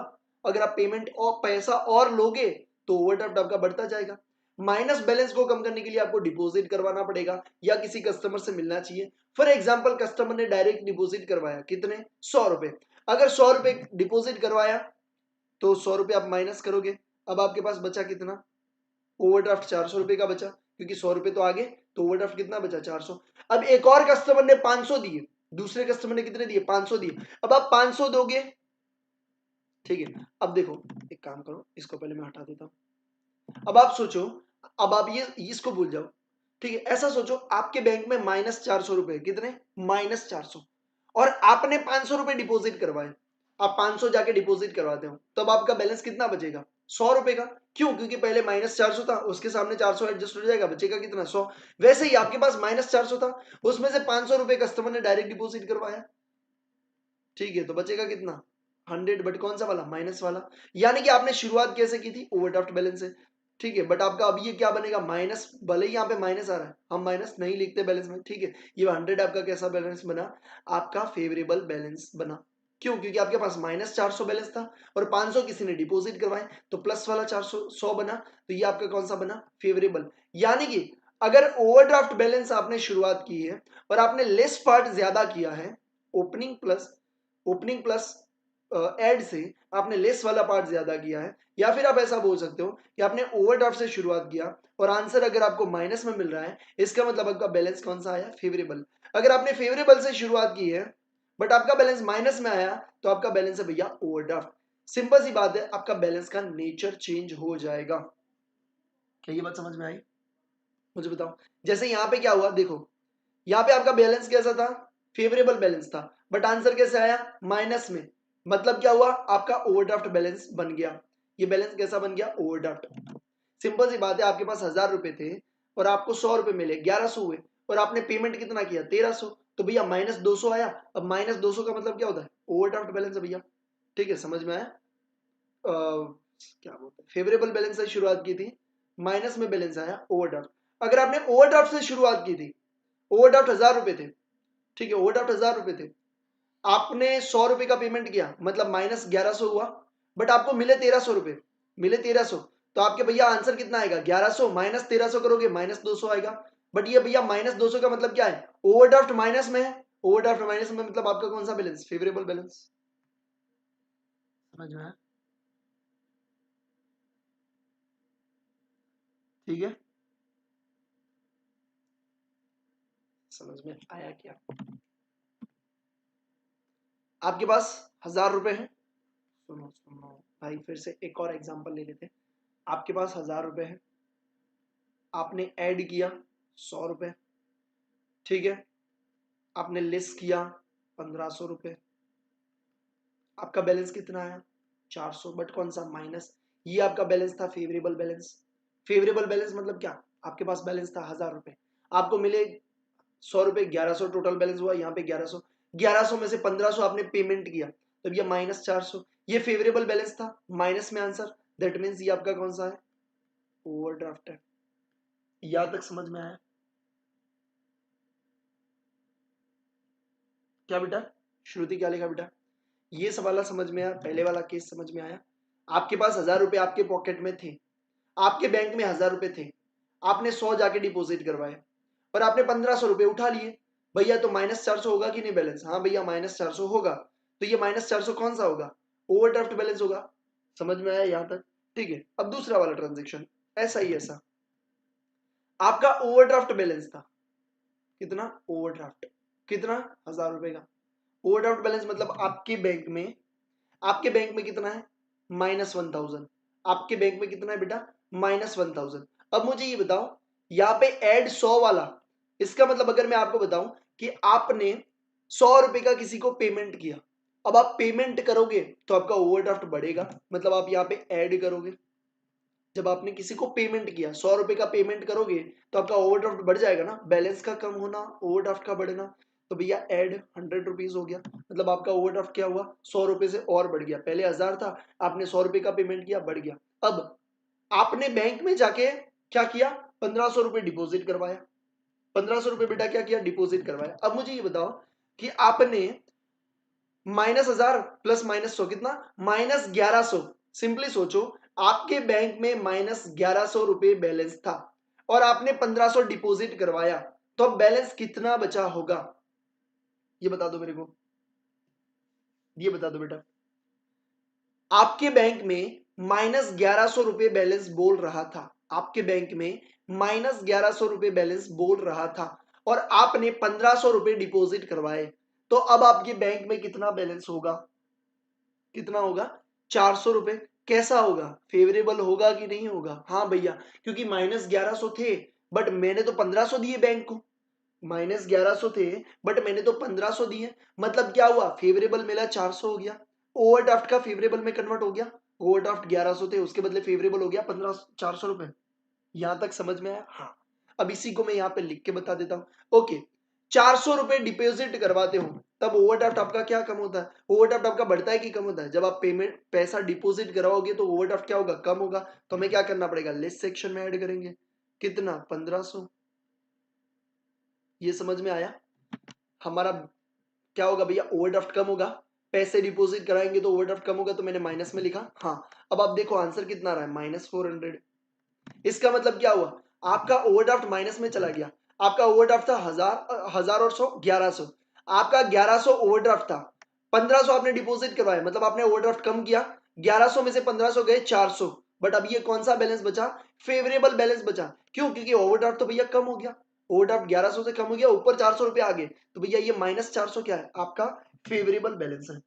अगर आप पेमेंट और पैसा और लोगे तो ओवरड्राफ्ट आपका बढ़ता जाएगा। माइनस बैलेंस को कम करने के लिए आपको डिपॉजिट करवाना पड़ेगा या किसी कस्टमर से मिलना चाहिए। फॉर एग्जाम्पल कस्टमर ने डायरेक्ट डिपॉजिट करवाया, कितने 100 रुपए, अगर 100 रुपए डिपॉजिट करवाया तो 100 रुपए आप माइनस करोगे, अब आपके पास बचा कितना, ओवरड्राफ्ट 400 रुपए का बचा, क्योंकि 100 रुपए तो आगे, तो ओवरड्राफ्ट कितना बचा 400। अब एक और कस्टमर ने 500 दिए, दूसरे कस्टमर ने कितने दिए 500 दिए, अब आप 500 दोगे, ठीक है। अब देखो एक काम करो, इसको पहले मैं हटा देता हूं। अब आप सोचो, अब आप ये इसको भूल जाओ, ठीक है। ऐसा सोचो आपके बैंक में -400 रुपए, कितने -400, और आपने 500 रुपए डिपॉजिट करवाए, आप 500 जाके डिपॉजिट करवाते हो, तब आपका बैलेंस कितना बचेगा 100 रुपए का। क्यों, क्योंकि पहले -400 था, उसके सामने 400 एडजस्ट हो जाएगा, बचेगा कितना 100। वैसे ही आपके पास -400 था, उसमें से 500 रुपए कस्टमर ने डायरेक्ट डिपॉजिट करवाया, ठीक है, तो बचेगा कितना 100, बट कौन सा वाला, माइनस वाला। यानी कि आपने शुरुआत कैसे की थी, ओवरड्राफ्ट बैलेंस से, ठीक है। बट आपका अब ये क्या बनेगा, माइनस, भले ही यहाँ पे माइनस आ रहा है, हम माइनस नहीं लिखते बैलेंस में, ठीक है। ये 100 आपका कैसा बैलेंस बना, आपका फेवरेबल बैलेंस बना। क्यों, क्योंकि आपके पास -400 बैलेंस था और 500 किसी ने डिपॉजिट करवाए, तो प्लस वाला 400 100 बना, तो ये आपका कौन सा बना, फेवरेबल। यानी कि अगर ओवरड्राफ्ट बैलेंस आपने शुरुआत की है और आपने लेस पार्ट ज्यादा किया है, ओपनिंग प्लस एड से आपने लेस वाला पार्ट ज्यादा किया है, या फिर आप ऐसा बोल सकते हो कि आपने ओवरड्राफ्ट से शुरुआत किया और आंसर अगर आपको माइनस में मिल रहा है, इसका मतलब आपका बैलेंस कौन सा आया, फेवरेबल। अगर आपने फेवरेबल से शुरुआत की है बट आपका बैलेंस माइनस में आया, तो आपका बैलेंस है भैया ओवरड्राफ्ट। सिंपल सी बात है, आपका बैलेंस का नेचर चेंज हो जाएगा। क्या ये बात समझ में आई, मुझे बताओ। जैसे यहाँ पे क्या हुआ, देखो यहाँ पे आपका बैलेंस कैसा था, फेवरेबल बैलेंस था, बट आंसर कैसे आया, माइनस में। मतलब क्या हुआ, आपका ओवरड्राफ्ट बैलेंस बन गया। ये बैलेंस कैसा बन गया, ओवरड्राफ्ट। सिंपल सी बात है, आपके पास 1000 रुपए थे और आपको 100 रुपए मिले, 1100 हुए, और आपने पेमेंट कितना किया 1300, तो भैया -200 आया। अब -200 का मतलब क्या होता है, ओवरड्राफ्ट बैलेंस है भैया, ठीक है, समझ में आया। क्या बोलते हैं, फेवरेबल बैलेंस से शुरुआत की थी, माइनस में बैलेंस आया ओवरड्राफ्ट। अगर आपने ओवरड्राफ्ट से शुरुआत की थी, ओवरड्राफ्ट 1000 रुपए थे, ठीक है, ओवरड्राफ्ट 1000 रुपए थे, आपने 100 रुपए का पेमेंट किया, मतलब -1100 हुआ, बट आपको मिले 1300 रुपए, मिले 1300, तो आपके भैया आंसर कितना आएगा 1100, -1300 करोगे -200 आएगा। बट ये भैया -200 का मतलब क्या है, ओवरड्राफ्ट माइनस में है, ओवरड्राफ्ट माइनस में मतलब आपका कौन सा बैलेंस, फेवरेबल बैलेंस। समझ में आया, ठीक है, समझ में आया क्या। आपके पास 1000 रुपए है, सुनो सुनो भाई, फिर से एक और एग्जांपल ले लेते हैं। आपके पास 1000 रुपए है, आपने ऐड किया 100 रुपए, ठीक है, आपने लेस किया 1500 रुपए, आपका बैलेंस कितना आया 400, बट कौन सा माइनस, ये आपका बैलेंस था फेवरेबल बैलेंस। फेवरेबल बैलेंस मतलब क्या, आपके पास बैलेंस था 1000 रुपए, आपको मिले 100 रुपए, 1100 टोटल बैलेंस हुआ, यहाँ पे 1100, 1100 में से 1500 आपने पेमेंट किया, तब ये माइनस 400, ये फेवरेबल बैलेंस था, माइनस में आंसर, दैट मीन्स ये आपका कौन सा है, ओवरड्राफ्ट है। यहां तक समझ में आया क्या बेटा, श्रुति क्या लिखा बेटा, ये सवाल समझ में आया, पहले वाला केस समझ में आया। आपके पास 1000 रुपए आपके पॉकेट में थे, आपके बैंक में 1000 रुपए थे, आपने 100 जाके डिपॉजिट करवाए और आपने 1500 रुपए उठा लिए, भैया तो माइनस 400 होगा कि नहीं बैलेंस, हाँ भैया माइनस 400 होगा, तो ये माइनस 400 कौन सा होगा, ओवरड्राफ्ट बैलेंस होगा। समझ में आया यहां तक, ठीक है। अब दूसरा वाला ट्रांजेक्शन, ऐसा ही ऐसा, आपका ओवरड्राफ्ट बैलेंस था कितना, ओवरड्राफ्ट कितना, 1000 रुपए का ओवरड्राफ्ट बैलेंस, मतलब आपके बैंक में कितना है, -1000, आपके बैंक में कितना है बेटा, -1000। अब मुझे ये बताओ, यहाँ पे ऐड 100 वाला, इसका मतलब अगर मैं आपको बताऊं कि आपने 100 रुपए का किसी को पेमेंट किया, अब आप पेमेंट करोगे तो आपका ओवरड्राफ्ट बढ़ेगा, मतलब आप यहाँ पे ऐड करोगे, जब आपने किसी को पेमेंट किया 100 रुपए का पेमेंट करोगे तो आपका ओवरड्राफ्ट बढ़ जाएगा ना, बैलेंस का कम होना, ओवरड्राफ्ट का बढ़ना, तो भैया ऐड 100 रुपीज हो गया, मतलब आपका ओवरड्राफ्ट क्या हुआ, 100 रुपए से और बढ़ गया, पहले 1000 था, आपने 100 रुपए का पेमेंट किया, बढ़ गया। अब आपने बैंक में जाके क्या किया, 1500 रुपए डिपॉजिट करवाया, 1500 रुपए बेटा क्या किया, डिपॉजिट करवाया। अब मुझे ये बताओ कि आपने -1000 प्लस -100 कितना, -1100, सिंपली सोचो, आपके बैंक में -1100 रुपए बैलेंस था और आपने 1500 डिपॉजिट करवाया, तो अब बैलेंस कितना बचा होगा, ये बता दो मेरे को, ये बता दो बेटा। आपके बैंक में -1100 रुपए बैलेंस बोल रहा था, आपके बैंक में -1100 रुपए बैलेंस बोल रहा था और आपने 1500 रुपए डिपॉजिट करवाए, तो अब आपके बैंक में कितना बैलेंस होगा, कितना होगा, 400 रुपए। कैसा होगा, फेवरेबल होगा कि नहीं होगा, हाँ भैया, क्योंकि -1100 थे बट मैंने तो 1500 दिए बैंक को, -1100 थे बट मैंने तो 1500 दिए, मतलब क्या हुआ, फेवरेबल मिला 400 हो गया, ओवरड्राफ्ट का फेवरेबल में कन्वर्ट हो गया, ओवरड्राफ्ट 1100 थे उसके बदले फेवरेबल हो गया 15 400 रुपए। यहां तक समझ में आया, हाँ। अब इसी को मैं यहाँ पे लिख के बता देता हूं, ओके। 400 रुपए डिपॉजिट करवाते हो तब ओवरड्राफ्ट आपका क्या कम होता है, ओवरड्राफ्ट आपका बढ़ता है कि कम होता है, जब आप पेमेंट पैसा डिपॉजिट कराओगे तो ओवरड्राफ्ट क्या होगा, कम होगा, तो हमें क्या करना पड़ेगा, लेस सेक्शन में ऐड करेंगे, कितना, 1500। ये समझ में आया, हमारा क्या होगा भैया, ओवरड्राफ्ट कम होगा, पैसे डिपॉजिट कराएंगे तो ओवरड्राफ्ट कम होगा, तो मैंने माइनस में लिखा, हाँ। अब आप देखो आंसर कितना आ रहा है, -400। इसका मतलब क्या हुआ, आपका ओवरड्राफ्ट माइनस में चला गया, आपका ओवरड्राफ्ट था 1000 और 100 1100, आपका 1100 ओवरड्राफ्ट था, 1500 आपने डिपॉजिट करवाया, मतलब आपने ओवरड्राफ्ट कम किया, 1100 में से 1500 गए 400, बट अब ये कौन सा बैलेंस बचा, फेवरेबल बैलेंस बचा, क्यों, क्योंकि ओवरड्राफ्ट तो भैया कम हो गया, ओवरड्राफ्ट 1100 से कम हो गया, ऊपर 400 रुपए आ गए, तो भैया ये -400 क्या है, आपका फेवरेबल बैलेंस है।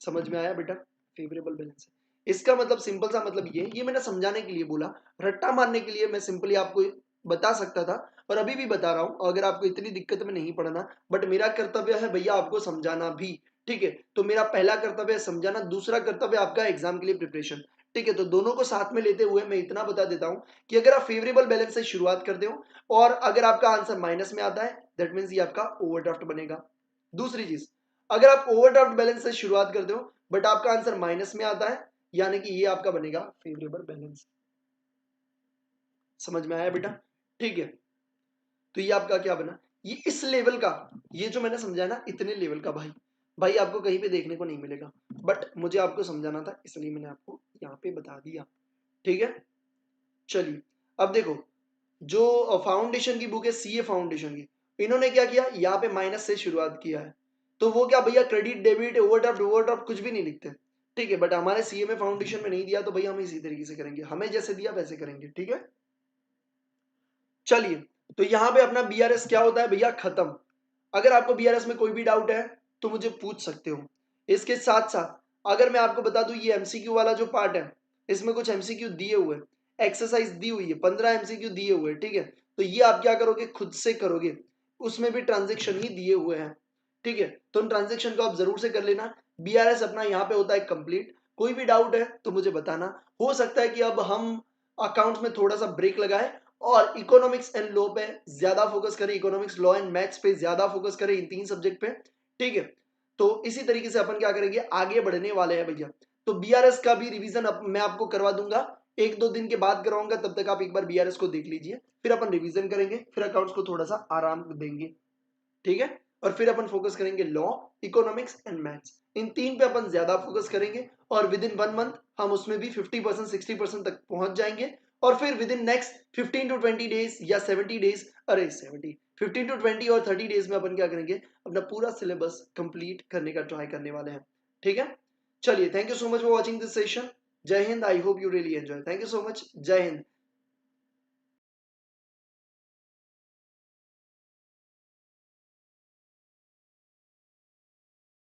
समझ में आया बेटा, फेवरेबल बैलेंस है, इसका मतलब सिंपल सा मतलब ये मैंने समझाने के लिए बोला, रट्टा मारने के लिए मैं सिंपली आपको बता सकता था और अभी भी बता रहा हूं, अगर आपको इतनी दिक्कत में नहीं पड़ना, बट मेरा कर्तव्य है भैया आपको समझाना भी, ठीक है। तो मेरा पहला कर्तव्य है समझाना, दूसरा कर्तव्य आपका एग्जाम के लिए प्रिपरेशन, ठीक है। तो दोनों को साथ में लेते हुए मैं इतना बता देता हूं कि अगर आप फेवरेबल बैलेंस से शुरुआत करते हो और अगर आपका आंसर माइनस में आता है, दैट मीन्स ये आपका ओवरड्राफ्ट बनेगा। दूसरी चीज, अगर आप ओवरड्राफ्ट बैलेंस से शुरुआत करते हो बट आपका आंसर माइनस में आता है, यानी कि ये आपका बनेगा फेवरेबल बैलेंस। समझ में आया बेटा, ठीक है। तो ये आपका क्या बना, ये इस लेवल का, ये जो मैंने समझाया ना इतने लेवल का भाई, भाई आपको कहीं पे देखने को नहीं मिलेगा, बट मुझे आपको समझाना था इसलिए मैंने आपको यहाँ पे बता दिया, ठीक है। चलिए अब देखो, जो फाउंडेशन की बुक है, सीए फाउंडेशन की, इन्होंने क्या किया, यहाँ पे माइनस से शुरुआत किया है, तो वो क्या भैया, क्रेडिट डेबिट ओवरड्राफ्ट ओवरड्राफ्ट कुछ भी नहीं लिखते, ठीक है। बट हमारे सीए में फाउंडेशन में नहीं दिया, तो भैया हम इसी तरीके से करेंगे, हमें जैसे दिया वैसे करेंगे, ठीक है। चलिए, तो यहाँ पे अपना बीआरएस क्या होता है भैया, खत्म। अगर आपको बीआरएस में कोई भी डाउट है तो मुझे पूछ सकते हो। इसके साथ साथ अगर मैं आपको बता दूं, ये एमसीक्यू वाला जो पार्ट है, इसमें कुछ एमसीक्यू दिए हुए, एक्सरसाइज दी हुई है, 15 एमसीक्यू दिए हुए, ठीक है। तो ये आप क्या करोगे, खुद से करोगे, उसमें भी ट्रांजेक्शन ही दिए हुए हैं, ठीक है, तो उन ट्रांजेक्शन को आप जरूर से कर लेना। बीआरएस अपना यहाँ पे होता है कंप्लीट। कोई भी डाउट है तो मुझे बताना। हो सकता है कि अब हम अकाउंट्स में थोड़ा सा ब्रेक लगाए और इकोनॉमिक्स एंड लॉ पे ज्यादा फोकस करें, इकोनॉमिक्स, लॉ एंड मैथ्स पे ज्यादा फोकस करें, इन 3 सब्जेक्ट पे। ठीक है, तो इसी तरीके से अपन क्या करेंगे, आगे बढ़ने वाले हैं भैया। तो बीआरएस का भी रिवीजन मैं आपको करवा दूंगा, 1-2 दिन के बाद करवाऊंगा, तब तक आप एक बार बीआरएस को देख लीजिए, फिर अपन रिवीजन करेंगे, फिर अकाउंट्स को थोड़ा सा आराम देंगे। ठीक है, और फिर अपन फोकस करेंगे लॉ, इकोनॉमिक्स एंड मैथ्स, इन 3 पे अपन ज्यादा फोकस करेंगे। और विद इन 1 मंथ हम उसमें भी 50% 60% तक पहुंच जाएंगे। और फिर within next 15 to 20 days या 70 डेज, अरे 70, 15 टू 20 और 30 डेज में अपन क्या करेंगे, अपना पूरा सिलेबस कंप्लीट करने का ट्राई करने वाले हैं। ठीक है, चलिए, thank you so much for watching this session. Jai Hind. I hope you really enjoy. Thank you so much. Jai Hind.